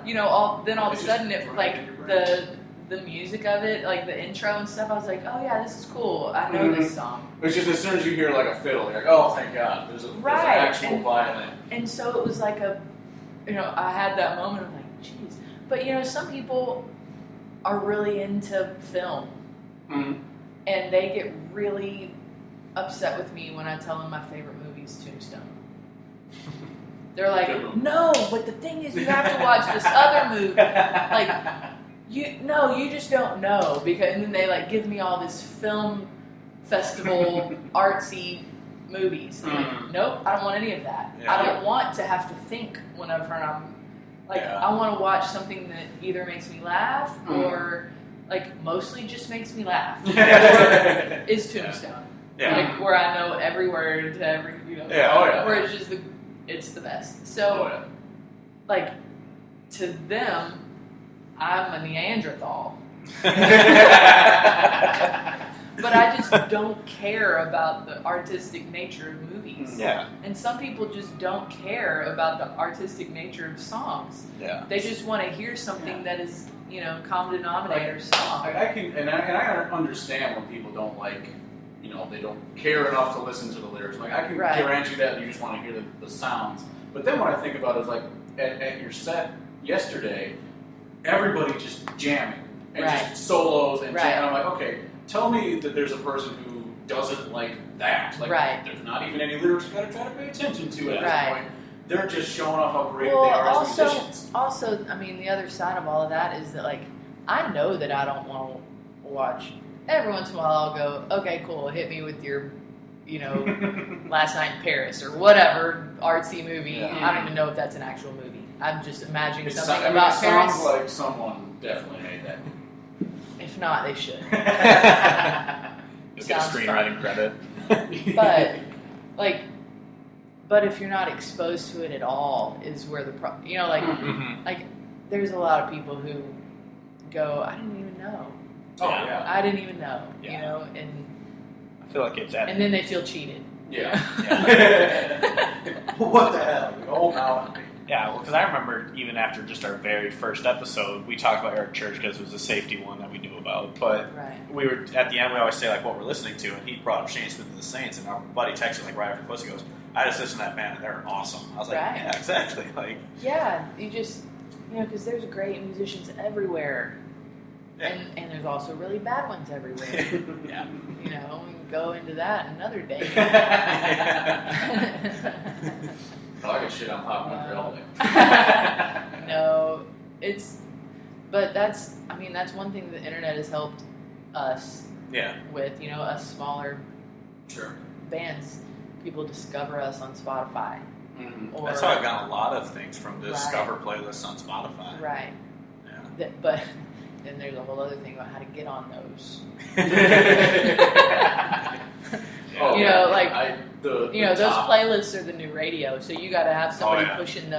you know, all of a sudden it, like, the the music of it, like the intro and stuff, I was like, oh yeah, this is cool. I know this song. It's just as soon as you hear like a fiddle, you're like, oh, thank God, there's an actual violin. And so it was like I had that moment of like, geez. But some people are really into film, and they get really upset with me when I tell them my favorite movie is Tombstone. They're like, no, but the thing is, you have to watch this other movie. Like, you just don't know, and then they like give me all this film festival artsy movies. I'm like, nope, I don't want any of that. Yeah. I don't want to have to think whenever I'm like, I want to watch something that either makes me laugh or like mostly just makes me laugh. Or is Tombstone. Yeah. Like where I know every word to every, where it's just it's the best. So, like, to them, I'm a Neanderthal. But I just don't care about the artistic nature of movies. Yeah. And some people just don't care about the artistic nature of songs. Yeah. They just want to hear something that is, common denominator song. I understand when people don't like, they don't care enough to listen to the lyrics. Like, I can grant you that you just want to hear the sounds. But then what I think about is, like, at your set yesterday, everybody just jamming. And just solos and jam. And I'm like, okay, tell me that there's a person who doesn't like that. Like, there's not even any lyrics you got to try to pay attention to at this point. They're just showing off how great they are as musicians. Also, I mean, the other side of all of that is that, like, I know that I don't want to watch. Every once in a while I'll go, okay, cool, hit me with your, Last Night in Paris or whatever artsy movie. Yeah. I don't even know if that's an actual movie. I'm just imagining something about Paris. It sounds like someone definitely made that movie. If not, they should. You'll get a screenwriting credit. But if you're not exposed to it at all, is where the problem. Like there's a lot of people who go, I didn't even know. Oh yeah. I didn't even know. Yeah. And I feel like it's and then they feel cheated. Yeah. What the hell? Oh no. Yeah, well, because I remember even after just our very first episode, we talked about Eric Church because it was a safety one that we knew about. But we were at the end, we always say like what we're listening to, and he brought up Shane Smith and the Saints, and our buddy texted like right after Pussy goes, "I just listened to that band, and they're awesome." I was like, "Yeah, exactly." Like, yeah, you just because there's great musicians everywhere, and there's also really bad ones everywhere. Yeah, we can go into that another day. I get shit on Pop Country all day. No, but that's one thing the internet has helped us with, us smaller bands. People discover us on Spotify. Mm-hmm. That's how I've gotten a lot of things from the Discover playlists on Spotify. Right. Yeah. But then there's a whole other thing about how to get on those. Those playlists are the new radio, so you got to have somebody pushing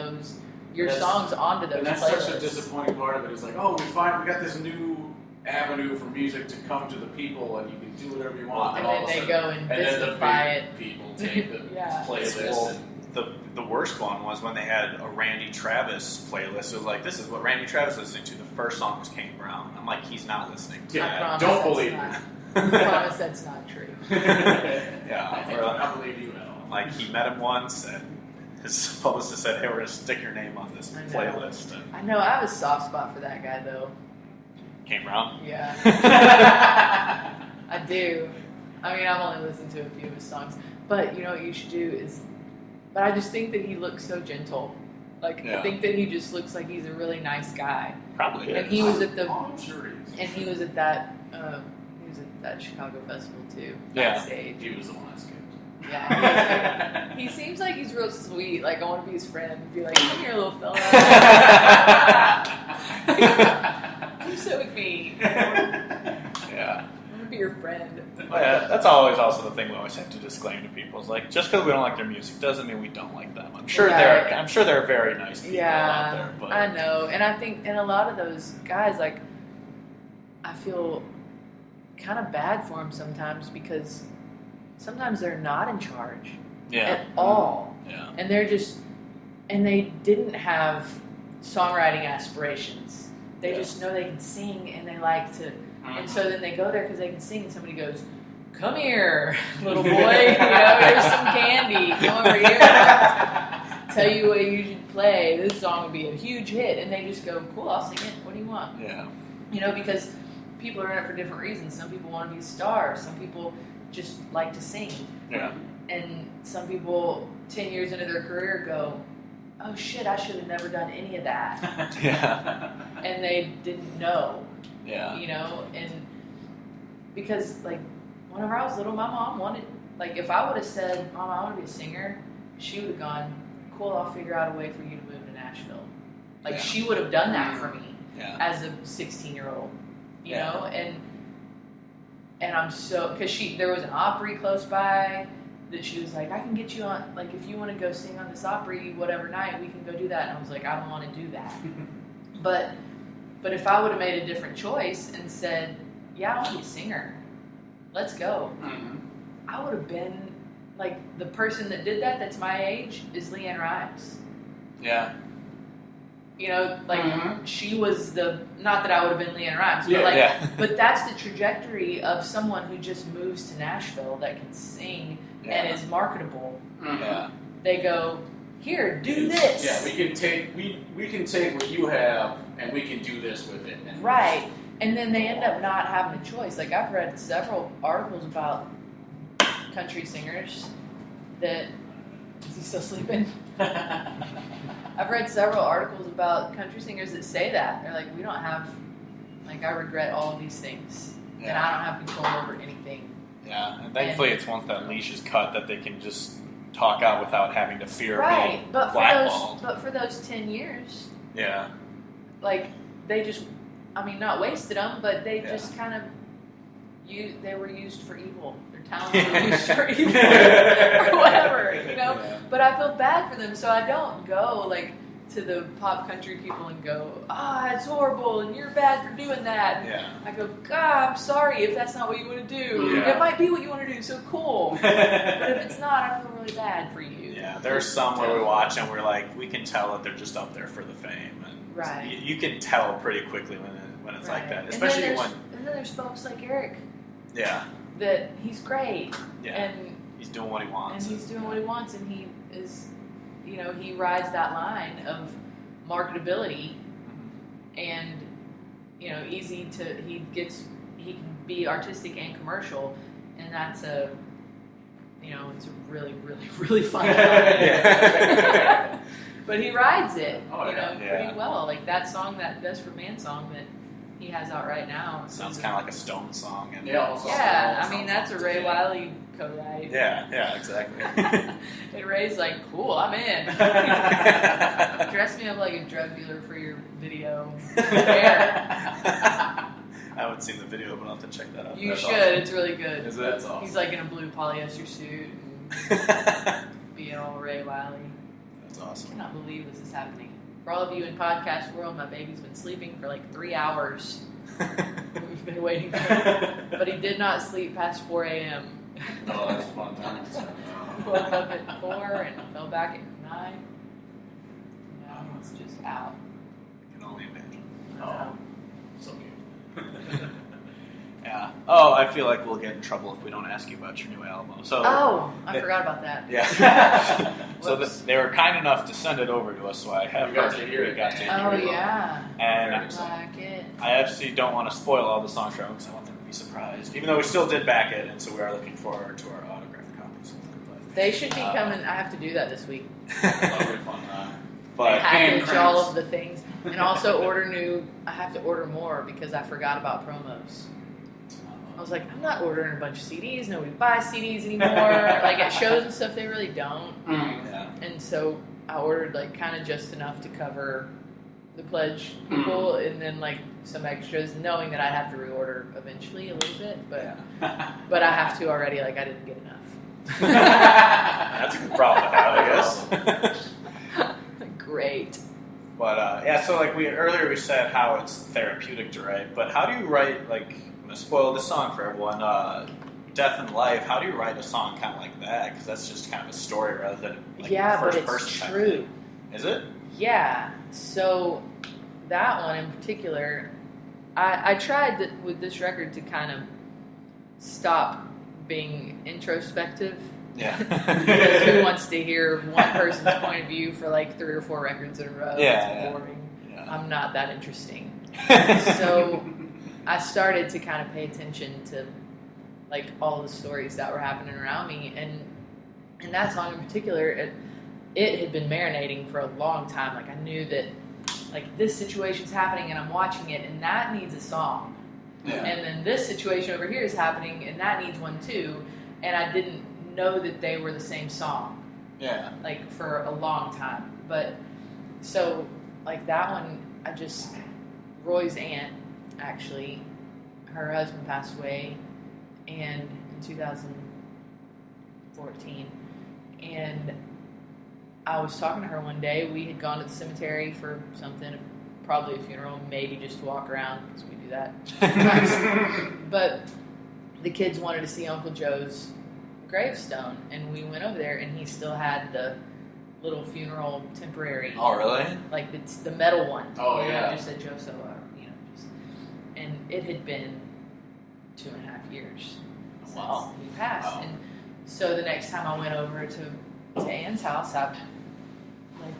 your songs onto those playlists. That's such a disappointing part of it. Is like, we got this new avenue for music to come to the people, and you can do whatever you want. And then they go and mystify it. People take the playlist. Well, the worst one was when they had a Randy Travis playlist. It was like, this is what Randy Travis is listening to. The first song was Kane Brown. I'm like, he's not listening to that. Don't believe me. I promise that's not true. I believe you at all. Like, he met him once, and his publicist said, hey, we're going to stick your name on this playlist. And I know, I have a soft spot for that guy, though. Kane Brown? Yeah. I do. I mean, I've only listened to a few of his songs. But, what you should do is... But I just think that he looks so gentle. Like, I think that he just looks like he's a really nice guy. Probably is. And he was at the... I'm sure he is. And he was at that... that Chicago festival too. Yeah. Backstage. He was the one I skipped. Yeah. He seems like he's real sweet. Like, I want to be his friend and be like, come here, little fella. Come sit with me. Yeah. I want to be your friend. Well, yeah, that's always also the thing we always have to disclaim to people. Is like, just because we don't like their music doesn't mean we don't like them. I'm sure they're very nice people out there. But I know. And I think, and a lot of those guys, like, I feel kind of bad for them sometimes because sometimes they're not in charge at all. Yeah. And they didn't have songwriting aspirations. They just know they can sing, and they like to. And so then they go there because they can sing, and somebody goes, "Come here, little boy. Here's some candy. Come over here. Tell you what you should play. This song would be a huge hit." And they just go, "Cool, I'll sing it. What do you want?" Yeah. Because people are in it for different reasons. Some people want to be a star. Some people just like to sing. Yeah. And some people, 10 years into their career, go, "Oh shit, I should have never done any of that." Yeah. And they didn't know. Yeah. And because, like, whenever I was little, my mom wanted, like, if I would have said, "Mom, I want to be a singer," she would have gone, "Cool, I'll figure out a way for you to move to Nashville." Like, she would have done that for me as a 16-year-old, you know? And I'm so, because there was an Opry close by that she was like, "I can get you on, like, if you want to go sing on this Opry whatever night, we can go do that." And I was like, "I don't want to do that." But if I would have made a different choice and said, "Yeah, I want to be a singer, let's go," I would have been, like, the person that did that, that's my age, is Leanne Rimes. Yeah. She was not that I would have been Leanne Rimes, but but that's the trajectory of someone who just moves to Nashville that can sing and is marketable. Yeah. They go, "Here, do this." Yeah, we can take what you have and we can do this with it. Right. And then they end up not having a choice. Like, I've read several articles about country singers that... Is he still sleeping? I've read several articles about country singers that say that. They're like, "We don't have... Like, I regret all of these things. And I don't have control over anything." Yeah. And thankfully it's once that leash is cut that they can just talk out without having to fear being blackballed. But for those 10 years... Yeah. Like, they just... I mean, not wasted them, but they just kind of... They were used for evil. Their talents were used for evil. Or whatever, Yeah. But I feel bad for them, so I don't go, like, to the pop country people and go, "It's horrible, and you're bad for doing that." Yeah. I go, "God, I'm sorry if that's not what you want to do. Yeah. It might be what you want to do, so cool. But if it's not, I feel really bad for you." Yeah, there's some where we watch and we're like, we can tell that they're just up there for the fame. And Right. you can tell pretty quickly when it's like that. Especially and when... And then there's folks like Eric. Yeah. That he's great. Yeah. And he's doing what he wants. And he's doing what he wants, and he is, he rides that line of marketability and, easy to, he can be artistic and commercial, and that's it's a really, really, really fun line. Yeah. But he rides it, Yeah. pretty well. Like that song, that Desperate Man song that he has out right now. Sounds kind of like a Stone song. And I mean, that's a Ray Wiley co-write. Yeah, exactly. And Ray's like, "Cool, I'm in." Dress me up like a drug dealer for your video. I haven't seen the video, but I'll have to check that out. You That's should. awesome. It's really good. Is it? That's awesome. He's like in a blue polyester suit and being all Ray Wiley. That's I awesome. cannot believe this is happening. For all of you in podcast world, my baby's been sleeping for like 3 hours. We've been waiting for him. But he did not sleep past 4 a.m. Oh, that's fun times. Woke up at 4 and fell back at 9. Now he's just out. I can only imagine. Oh, so cute. Yeah. Oh, I feel like we'll get in trouble if we don't ask you about your new album. So. I forgot about that. Yeah. So they were kind enough to send it over to us, so I have You got to hear it. Oh, yeah. And Like it. I actually don't want to spoil all the songs for them because I want them to be surprised. Even though we still did back it, and so we are looking forward to our autographed copies. They should be coming. I have to do that this week. Lovely fun time. But Package all of the things. And also I have to order more because I forgot about promos. I was like, I'm not ordering a bunch of CDs. Nobody buys CDs anymore. Like at shows and stuff, they really don't. Yeah. And so I ordered like kind of just enough to cover the pledge people, and then like some extras, knowing that I'd have to reorder eventually a little bit. But but I have to already. Like I didn't get enough. That's a good problem to have, I guess. Great. But so like earlier we said how it's therapeutic to write, but how do you write, like, I'm going to spoil this song for everyone, Death and Life, how do you write a song kind of like that? Because that's just kind of a story rather than like Yeah, first but it's person true. thing. Is it? Yeah. So that one in particular, I tried with this record to kind of stop being introspective. Yeah. Because who wants to hear one person's point of view for like 3 or 4 records in a row? It's boring. Yeah. I'm not that interesting. So I started to kind of pay attention to like all the stories that were happening around me, and that song in particular, it had been marinating for a long time. Like I knew that like this situation's happening and I'm watching it and that needs a song. Yeah. And then this situation over here is happening and that needs one too. And I didn't know that they were the same song. Yeah. Like for a long time. But so like that one, Roy's aunt actually, her husband passed away and in 2014, and I was talking to her one day. We had gone to the cemetery for something, probably a funeral, maybe just to walk around because we do that. But the kids wanted to see Uncle Joe's gravestone, and we went over there, and he still had the little funeral temporary. Oh, really? Like the metal one. Oh, yeah. Just said Joe Soa, and it had been 2.5 years since he passed. Wow. And so the next time I went over to Anne's house, I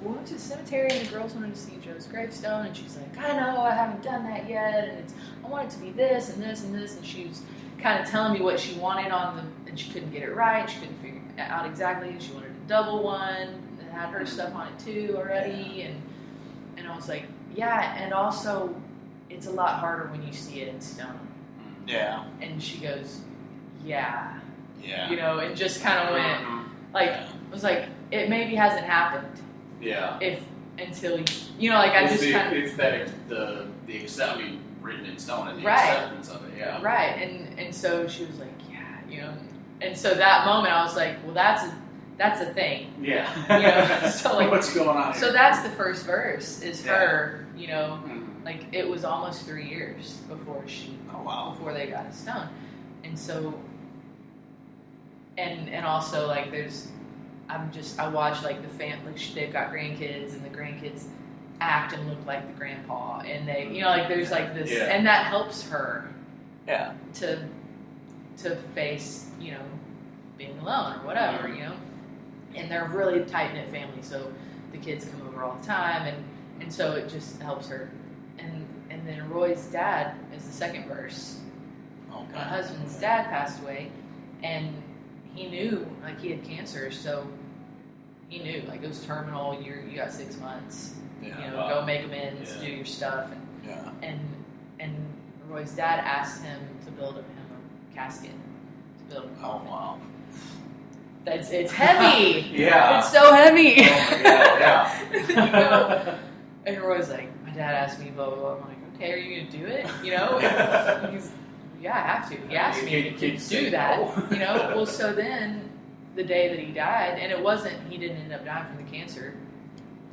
we went to the cemetery and the girls wanted to see Joe's gravestone, and she's like, I know, I haven't done that yet, and I want it to be this and this and this, and she was kind of telling me what she wanted and she couldn't get it right, she couldn't figure it out exactly, she wanted a double one, that had her stuff on it too already, and I was like, yeah, and also, it's a lot harder when you see it in stone. Yeah. And she goes, yeah. Yeah. And just kind of went, I was like, it maybe hasn't happened. Yeah. Until I just kind of. It's that the accept, written in stone and the right. acceptance of it, yeah. Right, and so she was like, yeah, and so that moment I was like, well, that's a thing. Yeah. So like, what's going on here? So that's the first verse is her, Mm-hmm. like it was almost 3 years before before they got a stone, and so. And also like I watch like the they've got grandkids and the grandkids act and look like the grandpa and they there's like this and that helps her to face being alone or whatever and they're a really tight-knit family, so the kids come over all the time and so it just helps her, and then Roy's dad is the second verse. My husband's dad passed away, and he knew, like, he had cancer, so he knew, like, it was terminal. You got 6 months. Go make amends, do your stuff, and Roy's dad asked him to build him a casket, to build him a coffin. Oh wow! It's heavy. Yeah, it's so heavy. Oh my God, yeah. And Roy's like, my dad asked me, blah blah blah. I'm like, okay, are you gonna do it? And he's. Yeah, I have to. He asked me to do that. Well, so then the day that he died, and he didn't end up dying from the cancer.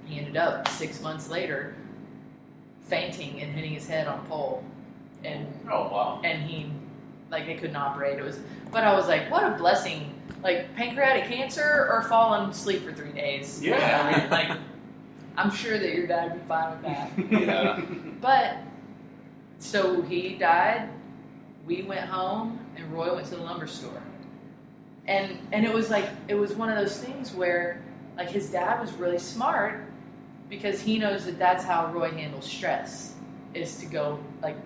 He ended up 6 months later fainting and hitting his head on a pole. And oh wow. And they couldn't operate. But I was like, what a blessing. Like pancreatic cancer or falling asleep for 3 days. Yeah. I'm sure that your dad would be fine with that. Yeah. But so he died. We went home, and Roy went to the lumber store. And it was one of those things where, like, his dad was really smart because he knows that that's how Roy handles stress, is to go, like,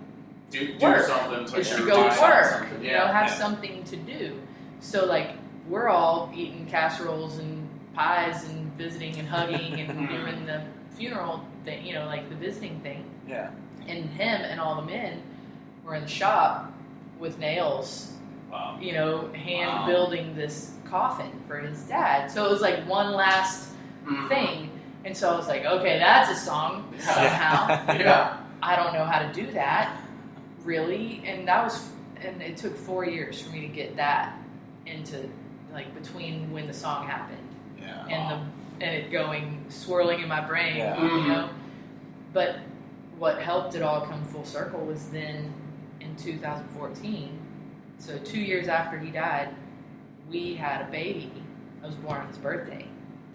do work. Something. Is to go work, have something to do. So, like, we're all eating casseroles and pies and visiting and hugging and doing the funeral thing, like the visiting thing. Yeah. And him and all the men were in the shop with nails, Wow. hand building this coffin for his dad. So it was like one last thing. And so I was like, okay, that's a song somehow. Yeah. I don't know how to do that, really. And it took 4 years for me to get that into, like, between when the song happened and it swirling in my brain, But what helped it all come full circle was then in 2014, so 2 years after he died, we had a baby. I was born on his birthday.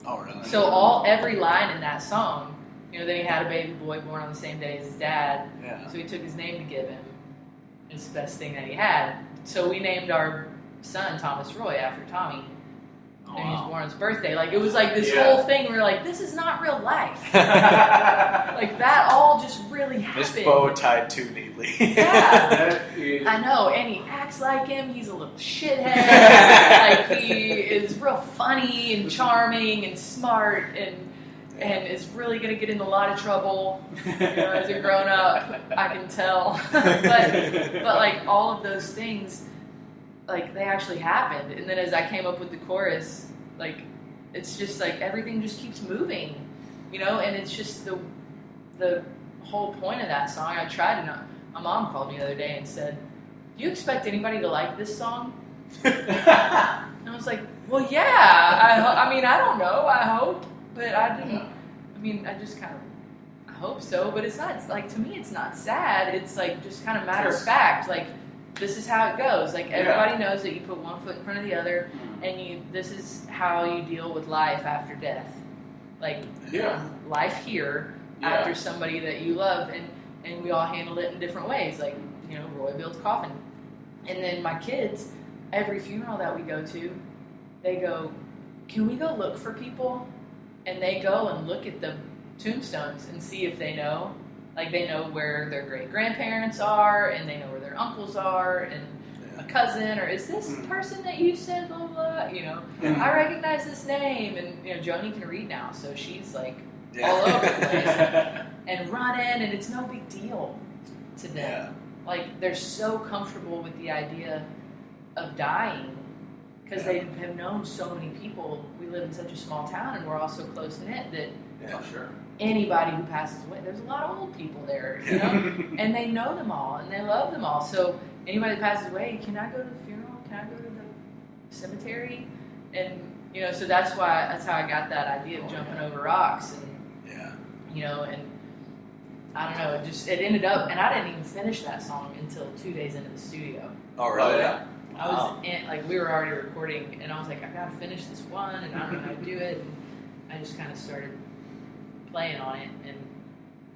Oh, really? So every line in that song then he had a baby boy born on the same day as his dad. Yeah. So he took his name to give him. It's the best thing that he had. So we named our son Thomas Roy after Tommy. Oh, And he was wow. born on his birthday. Like, it was like this Yeah. whole thing. We were like, this is not real life. Like, that all just really happened. This bow tied too neatly. Yeah. That is- I know, and he acts like him. He's a little shithead. Like, he is real funny and charming and smart and is really going to get in a lot of trouble, as a grown-up, I can tell. but like, all of those things, like, they actually happened. And then as I came up with the chorus, like, it's just like everything just keeps moving, and it's just the whole point of that song. I tried to my mom called me the other day and said, "Do you expect anybody to like this song?" And I was like, "Well, yeah. I mean, I don't know. I hope, but I didn't. Yeah. I mean, I just kind of, I hope so. But it's not, like, to me, it's not sad. It's like just kind of matter of fact. Like, this is how it goes. Like, everybody knows that you put one foot in front of the other, and this is how you deal with life after death. Like, life here after somebody that you love, and we all handle it in different ways. Like, Roy builds a coffin, and then my kids, every funeral that we go to, they go, "Can we go look for people?" And they go and look at the tombstones and see if they know. Like, they know where their great-grandparents are, and they know where their uncles are, and a cousin, or is this person that you said, blah, blah, I recognize this name. And, Joni can read now, so she's, like, all over the place. And running, and it's no big deal to them. Yeah. Like, they're so comfortable with the idea of dying, because they have known so many people. We live in such a small town, and we're all so close-knit that anybody who passes away, there's a lot of old people there, and they know them all, and they love them all. So anybody that passes away, can I go to the funeral? Can I go to the cemetery? And, so that's how I got that idea of jumping over rocks. And, and I don't know, it ended up, and I didn't even finish that song until 2 days into the studio. Oh, really? Yeah. I was we were already recording, and I was like, I gotta finish this one, and I don't know how to do it. And I just kind of started playing on it and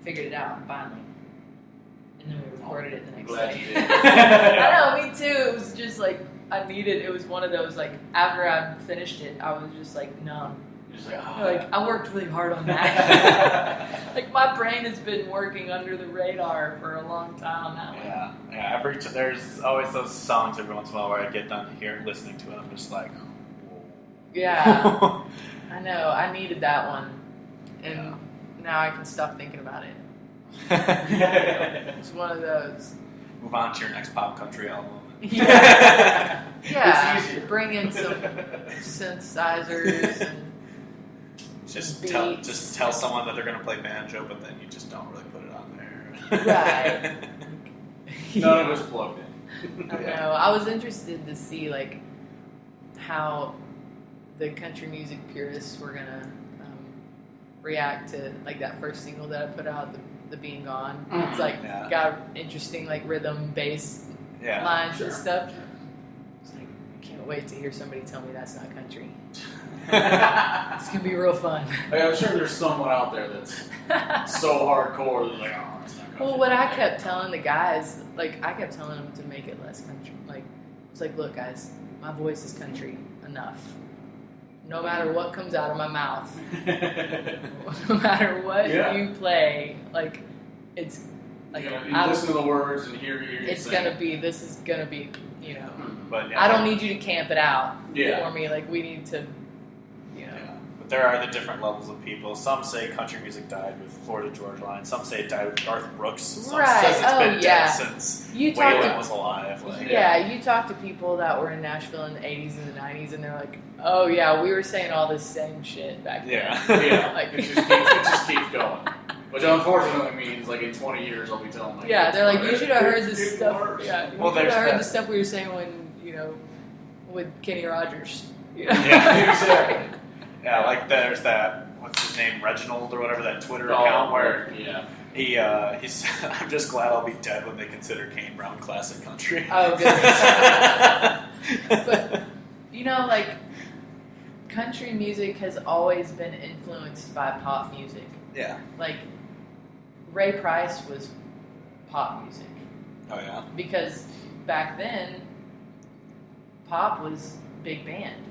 figured it out finally. And then we recorded it the next Glad day. you did. I know, me too. It was just like, it was one of those, like, after I finished it, I was just like numb. Just like, Like, I worked really hard on that. Like, my brain has been working under the radar for a long time on that one. Yeah. There's always those songs every once in a while where I get done listening to it, I'm just like, whoa. Yeah. I know. I needed that one. And now I can stop thinking about it. It's one of those. Move on to your next pop country album. Yeah. Yeah. It's easier. Bring in some synthesizers and Just beats. tell someone that they're going to play banjo, but then you just don't really put it on there. Right. None of us plugged in. I know. I was interested to see, like, how the country music purists were gonna react to, like, that first single that I put out, the Being Gone. It's like got interesting, like, rhythm, bass lines and stuff. It's like, I can't wait to hear somebody tell me that's not country. It's gonna be real fun. Like, I'm sure there's someone out there that's so hardcore that like, oh, it's not country. Well, what I kept telling the guys, like, I kept telling them to make it less country. Like, it's like, look, guys, my voice is country enough. No matter what comes out of my mouth, no matter what you play, like, it's like, you listen to the words and hear this is gonna be, But I don't need you to camp it out Yeah. for me. Like, we need to, But there are the different levels of people. Some say country music died with Florida Georgia Line. Some say it died with Garth Brooks. Some says it's been dead since Waylon was alive. Like, you talk to people that were in Nashville in the 80s and the 90s, and they're like, oh yeah, we were saying all this same shit back then. Yeah. Like, it just keeps going. Which unfortunately means, like, in 20 years I'll be telling my kids, they're like, you should have heard it's this getting stuff. worse. Yeah, you Well, should have there's heard that. the stuff we were saying when, with Kenny Rogers. Yeah, exactly. Yeah, like there's that, what's his name, Reginald or whatever, that Twitter Oh, account where he's I'm just glad I'll be dead when they consider Kane Brown classic country. Oh, goodness. But, like, country music has always been influenced by pop music. Yeah. Like, Ray Price was pop music. Oh, yeah? Because back then, pop was big band.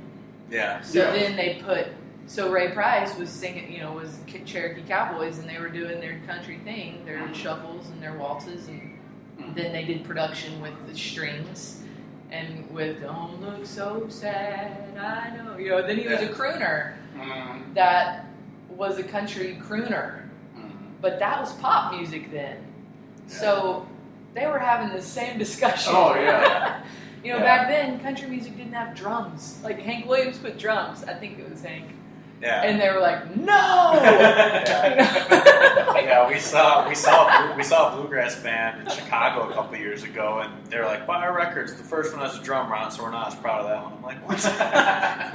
Yeah. So then they put... So Ray Price was singing, was Cherokee Cowboys, and they were doing their country thing, their shuffles and their waltzes, and then they did production with the strings, and with "Don't Look So Sad, I Know." Then he was a crooner that was a country crooner, but that was pop music then. Yeah. So they were having the same discussion. Oh yeah. Back then, country music didn't have drums. Like Hank Williams put drums. I think it was Hank. Yeah. And they were like, "No!" Yeah, we saw a bluegrass band in Chicago a couple years ago, and they're like, "Buy our records. The first one has a drum on it, so we're not as proud of that one." I'm like, "What?"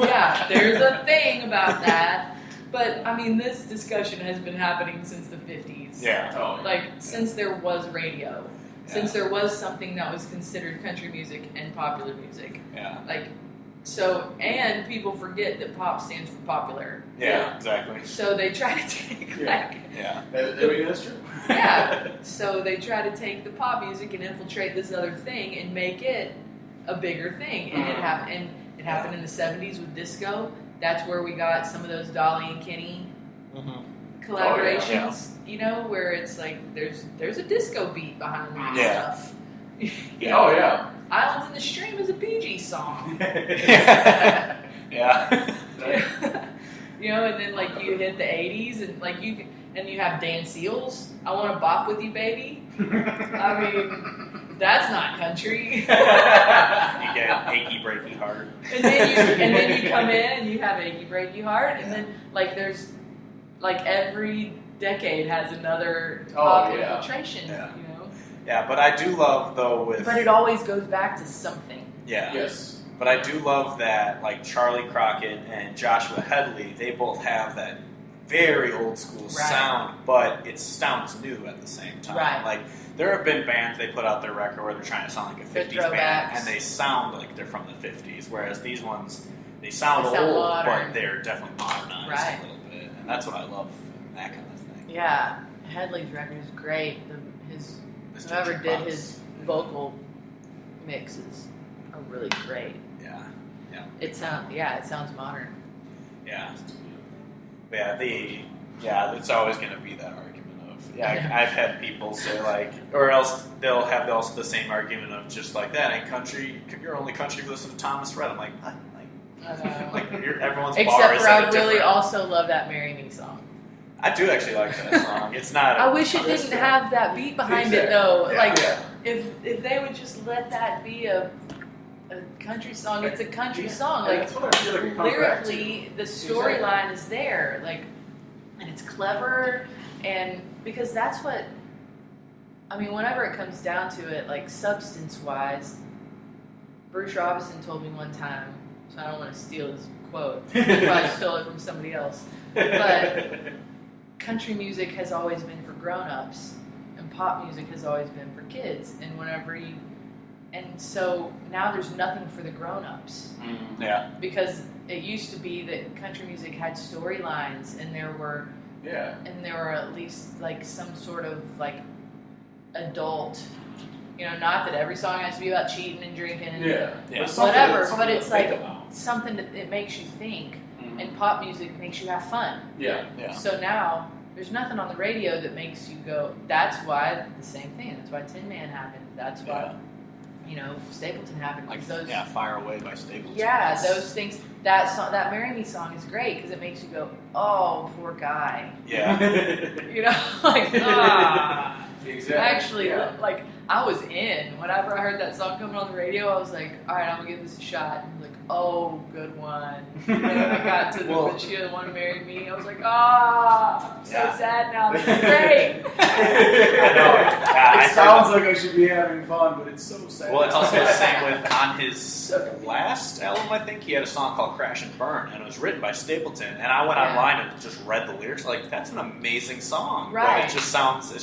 Yeah, there's a thing about that. But I mean, this discussion has been happening since the 50s. Yeah. Oh, yeah. Like since there was radio, since there was something that was considered country music and popular music. Yeah. Like. So, and people forget that pop stands for popular. Yeah, exactly. So they try to take Yeah. I mean, that's true. Yeah. So they try to take the pop music and infiltrate this other thing and make it a bigger thing. And it happened in the 70s with disco. That's where we got some of those Dolly and Kenny collaborations. Where it's like there's a disco beat behind that stuff. Oh yeah. Islands in the Stream is a Bee Gees song. Yeah. And then like you hit the 80s and like you have Dan Seals, "I Want to Bop With You, Baby." I mean, that's not country. You get Achy Breaky Heart. And then you come in and you have Achy Breaky Heart, and then like there's like every decade has another pop infiltration. Yeah. Yeah, but I do love, though, But it always goes back to something. Yeah. Yes. But I do love that, like, Charlie Crockett and Joshua Headley, they both have that very old school sound, but it sounds new at the same time. Right. Like, there have been bands they put out their record where they're trying to sound like a 50s band, and they sound like they're from the 50s, whereas these ones, they sound old, modern. but they're definitely modernized a little bit. And that's what I love in that kind of thing. Yeah. Headley's record is great. Whoever did his vocal mixes are really great. Yeah. It sounds modern. Yeah. It's always going to be that argument of, I've had people say like, or else they'll have also the same argument of just like, that ain't country, you're only country if you listen to Thomas Rhett. I'm like, what? Everyone's bar Except is for at a I really different... also love that "Marry Me" song. I do actually like that song. It's not. I wish it didn't have that beat behind it though. If they would just let that be a country song, it's a country song. Like that's what I feel like it comes back to. lyrically, the storyline is there. Like, and it's clever, and because that's what. I mean, whenever it comes down to it, like substance-wise, Bruce Robinson told me one time. So I don't want to steal his quote. I probably stole it from somebody else, but. Country music has always been for grown-ups, and pop music has always been for kids. And so now there's nothing for the grown-ups. Yeah. Because it used to be that country music had storylines, and there were at least like some sort of like adult. Not that every song has to be about cheating and drinking and whatever, but it's like something that it makes you think. And pop music makes you have fun. Yeah. So now, there's nothing on the radio that makes you go, that's why the same thing. That's why Tin Man happened. That's why, Stapleton happened. Like, those, Fire Away by Stapleton. Yeah, those things. That song, that "Marry Me" song is great because it makes you go, oh, poor guy. Yeah. Exactly. Actually, like, I was in. Whenever I heard that song coming on the radio, I was like, all right, I'm going to give this a shot. And like, oh, good one. And then I got to but she didn't want to marry me. I was like, I'm so sad now. This is great. I know. It sounds like I should be having fun, but it's so sad. Well, it's also the same with, on his last album, I think, he had a song called Crash and Burn, and it was written by Stapleton. And I went online and just read the lyrics, like, that's an amazing song. Right. But it's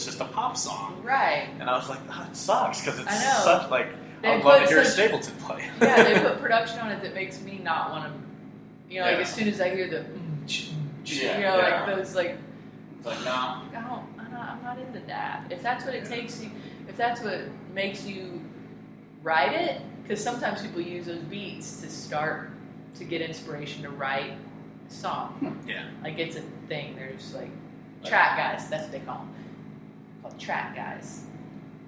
just a pop song. Right. And I was like, oh, it sucks, because it's I know. such, like, I'd love to hear Stapleton play. Yeah, they put production on it that makes me not want to You know, like as soon as I hear the, like those like. It's like no. I'm not into that. If that's what it takes you, if that's what makes you write it, because sometimes people use those beats to get inspiration to write a song. Yeah. Like it's a thing. There's like track guys. That's what they call them. They're called track guys.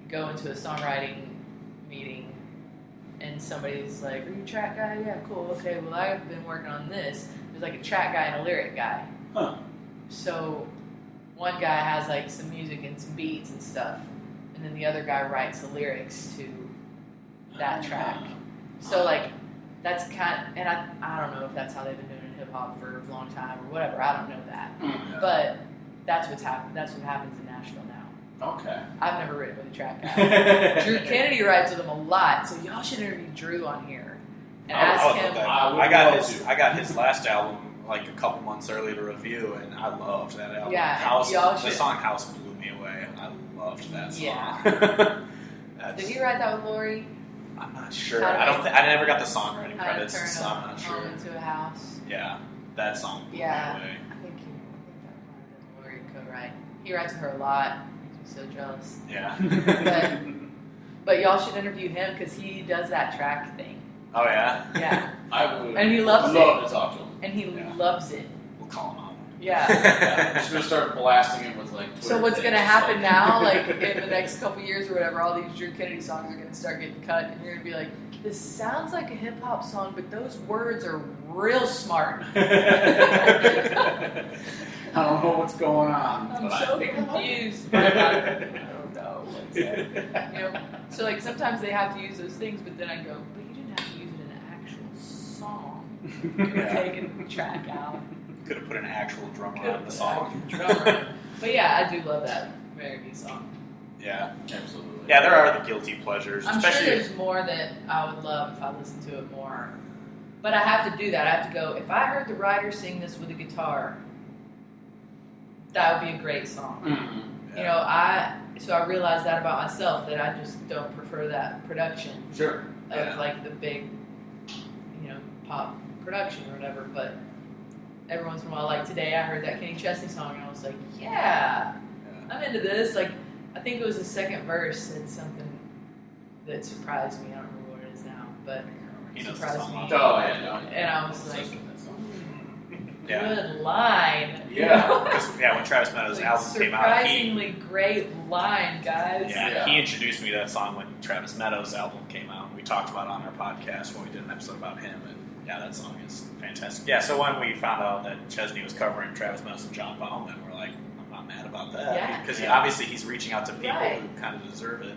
You go into a songwriting meeting, and somebody's like, "Are you a track guy? Yeah, cool. Okay. Well, I've been working on this." There's like a track guy and a lyric guy. Huh. So one guy has like some music and some beats and stuff, and then the other guy writes the lyrics to that track. So like that's and I don't know if that's how they've been doing in hip hop for a long time or whatever. I don't know that, but that's what's happened. That's what happens in Nashville now. Okay. I've never written with a track guy. Drew Kennedy writes with him a lot, so y'all should interview Drew on here and ask him. I got his last album like a couple months early to review, and I loved that album. Yeah, the song House blew me away. I loved that song. Yeah. Did he write that with Lori? I'm not sure. I never got the songwriting credits, so I'm not sure. Into a house. Yeah, that song blew me away. I think that might have been Lori co-write. He writes with her a lot. Makes me so jealous. Yeah. But y'all should interview him because he does that track thing. Oh yeah. Yeah. I would. And he loves love to talk to him. And he loves it. We'll call him on. Yeah. I'm just gonna start blasting him with like. Twitter So what's things, gonna happen now? Like in the next couple years or whatever, all these Drew Kennedy songs are gonna start getting cut, and you're gonna be like, "This sounds like a hip hop song, but those words are real smart." I don't know what's going on. I'm so confused. I don't know. You know, so like sometimes they have to use those things, but then I go, "But you didn't have to use it in an actual song. You could have taken the track out." Could have put an actual drummer on the song. But yeah, I do love that Mary B song. Yeah, absolutely. Yeah, there are the guilty pleasures. I'm especially sure there's more that I would love if I listened to it more. But I have to do that. I have to go, if I heard the writer sing this with a guitar, that would be a great song. Mm-hmm. You know, I realized that about myself, that I just don't prefer that production. Sure. Of like the big, pop production or whatever, but every once in a while, like today, I heard that Kenny Chesney song, and I was like, yeah, I'm into this. Like, I think it was the second verse said something that surprised me. I don't remember what it is now, but it surprised me. Oh, yeah. And I was like, Yeah. good line. Yeah. When Travis Meadows' album came out, surprisingly great line, guys. he introduced me to that song when Travis Meadows' album came out. We talked about it on our podcast when we did an episode about him, and yeah, that song is fantastic. Yeah, so when we found out that Chesney was covering Travis Meadows and John Bauman, we're like, I'm not mad about that. Yeah. Because obviously he's reaching out to people right. who kind of deserve it.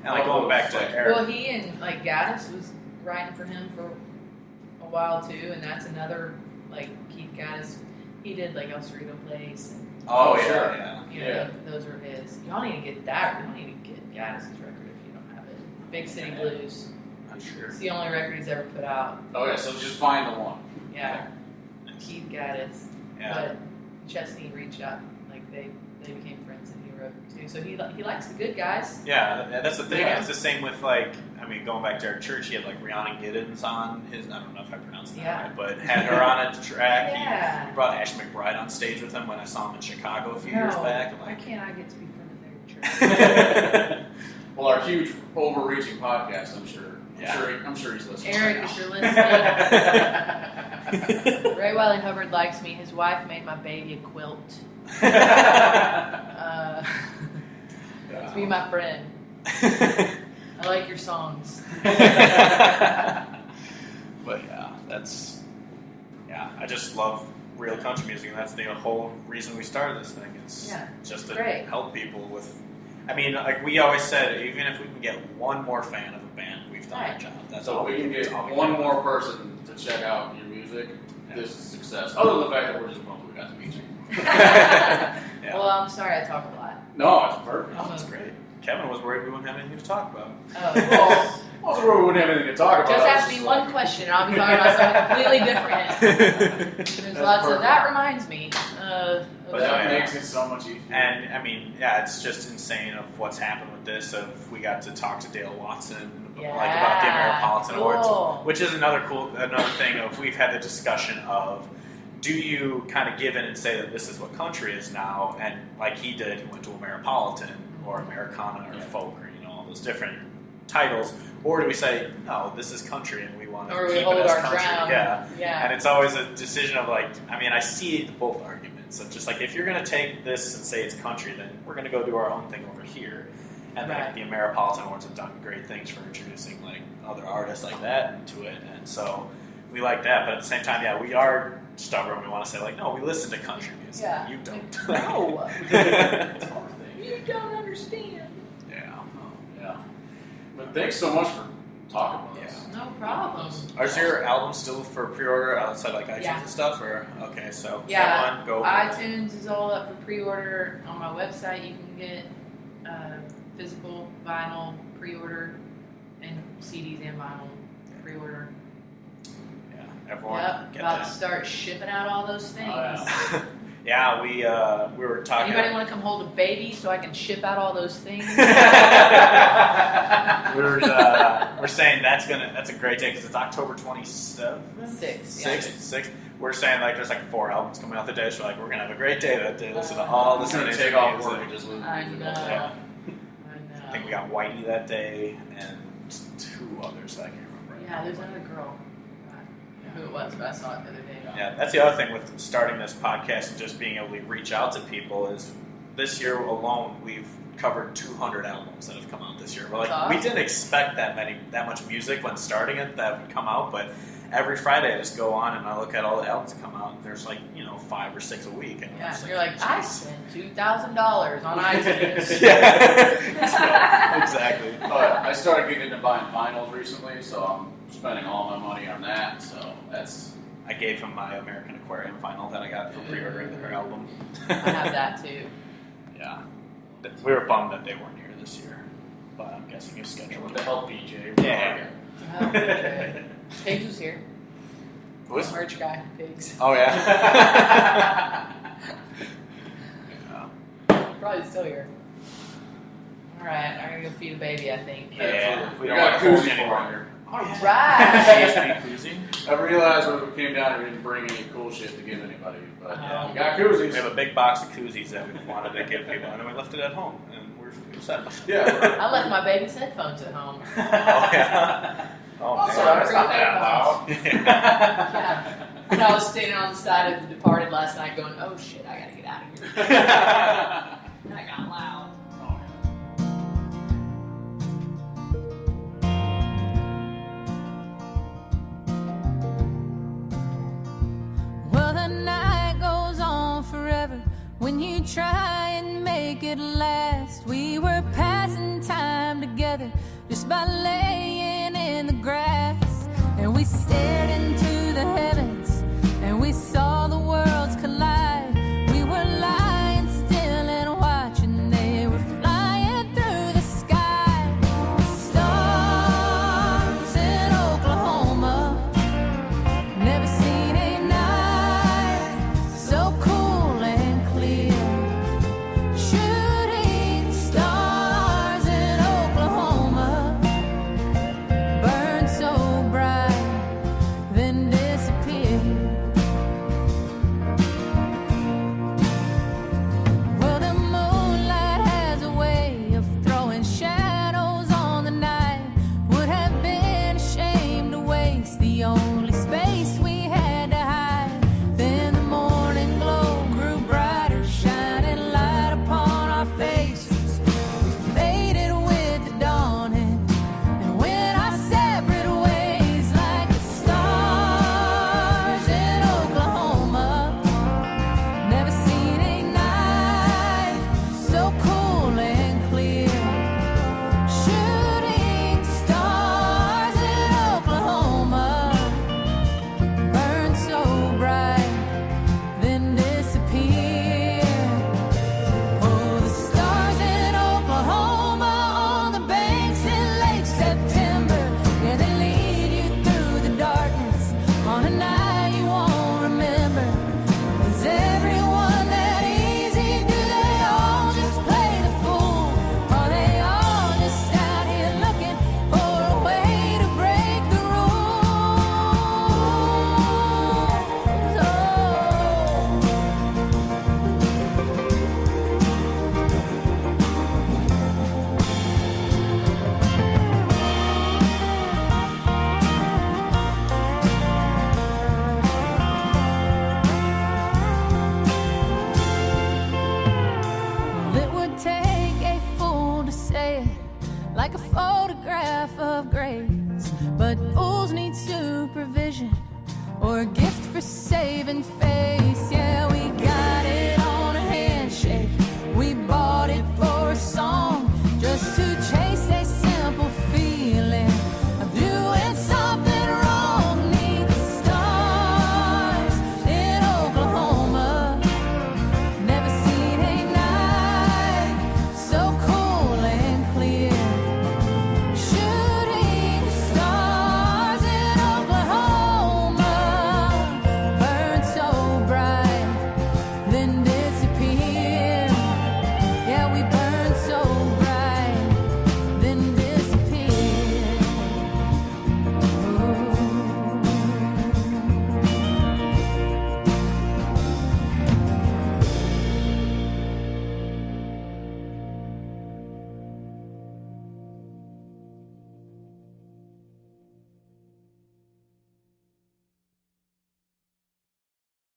And like going back to Eric. Well, he and like Gaddis was writing for him for a while too, and that's another like Keith Gaddis. He did like El Cerrito Place. And, Yeah. Those are his. Y'all need to get that. You don't need to get Gaddis' record if you don't have it. Big City Blues. I'm sure. It's the only record he's ever put out. Oh yeah, so just find the one. Yeah. Keith Gaddis. Yeah. But Chesney reached out. Like they became friends, and he wrote too. So he likes the good guys. Yeah, that's the thing. Yeah. It's the same with like, going back to our church, he had like Rihanna Giddens on his. I don't know if I pronounced that right, but had her on a track. Yeah. He brought Ash McBride on stage with him when I saw him in Chicago a few years back. I'm Why like, can't I get to be friend of their church? Well, our huge overreaching podcast, I'm sure. Yeah. I'm sure he's listening. Eric, right if now. you're listening, Ray Wiley Hubbard likes me. His wife made my baby a quilt. Be my friend. I like your songs. But I just love real country music, and that's the whole reason we started this thing. It's just to help people with. Like we always said, even if we can get one more fan of a band, we've done our job. That's so all we can get one more person to check out your music. This is success. Other than the fact that we're just pumped we got to meet you. Well, I'm sorry I talk a lot. No, it's perfect. That's great. Kevin was worried we wouldn't have anything to talk about. Oh, well, I was worried we wouldn't have anything to talk about. Just ask me one question, and I'll be talking about something completely different. There's lots of that reminds me. But that makes it so much easier. And I mean, yeah, it's just insane of what's happened with this. Of we got to talk to Dale Watson like about the Ameripolitan Awards, which is another thing of we've had the discussion of, do you kind of give in and say that this is what country is now, and like he did, he went to Ameripolitan or Americana or folk or all those different titles, or do we say no, this is country and we want to keep it as country? Yeah. And it's always a decision of like, I mean, I see both arguments of just like, if you're going to take this and say it's country, then we're going to go do our own thing over here. And then the Ameripolitan Awards have done great things for introducing like other artists like that into it, and so we like that. But at the same time, yeah, we are stubborn. We want to say like, no, we listen to country music. Yeah. You don't. No. It's our thing. You don't understand. Yeah. But thanks so much for talking with us. No problem. Is your album still for pre-order outside like iTunes and stuff? Or okay, so yeah, go. iTunes is all up for pre-order. On my website, you can get physical vinyl pre-order and CDs and vinyl pre-order. Yeah, everyone. Yep, about to start shipping out all those things. Yeah, we were talking. Anybody want to come hold a baby so I can ship out all those things? We're saying that's a great day because it's October 27th. 6th. We're saying like there's like 4 albums coming out the day, so like we're gonna have a great day that day. Listen to all this. Gonna take off work and just I know. I think we got Whitey that day and 2 others that I can't remember. Yeah, there's another girl. Who it was, but I saw it the other day. Yeah, that's the other thing with starting this podcast and just being able to reach out to people is this year alone we've covered 200 albums that have come out this year. But like we didn't expect that much music when starting it that would come out, but every Friday I just go on and I look at all the albums that come out and there's like 5 or 6 a week. And you're like, I spent $2,000 on iTunes. Exactly. I started getting into buying vinyls recently, so I'm spending all my money on that. So I gave him my American Aquarium vinyl that I got for pre-ordering her album. I have that too. Yeah. We were bummed that they weren't here this year, but I'm guessing his schedule with the help BJ. Yeah. Pigs was here. Who's merch guy? Pigs. Oh yeah. Probably still here. All right, I'm gonna go feed a baby. I think. Yeah. We don't got koozie anymore. All right. I realized when we came down, we didn't bring any cool shit to give anybody, but we got koozies. We have a big box of koozies that we wanted to give people, and then we left it at home, and we're set. Yeah. I left my baby's headphones at home. Oh yeah. Oh, sorry, it's not that loud. Yeah. And I was standing on the side of The Departed last night going, oh shit, I gotta get out of here. And I got loud. Well, the night goes on forever when you try and make it last. We were passing time together just by laying in the grass, and we stared into the heavens and we saw the worlds collide. We were lying still and watching, they were flying through the sky. The stars in Oklahoma, never seen a night so cool and clear. Shooting stars in Oklahoma, say it like a photograph of grace. But fools need supervision or a gift for saving face. Yeah, we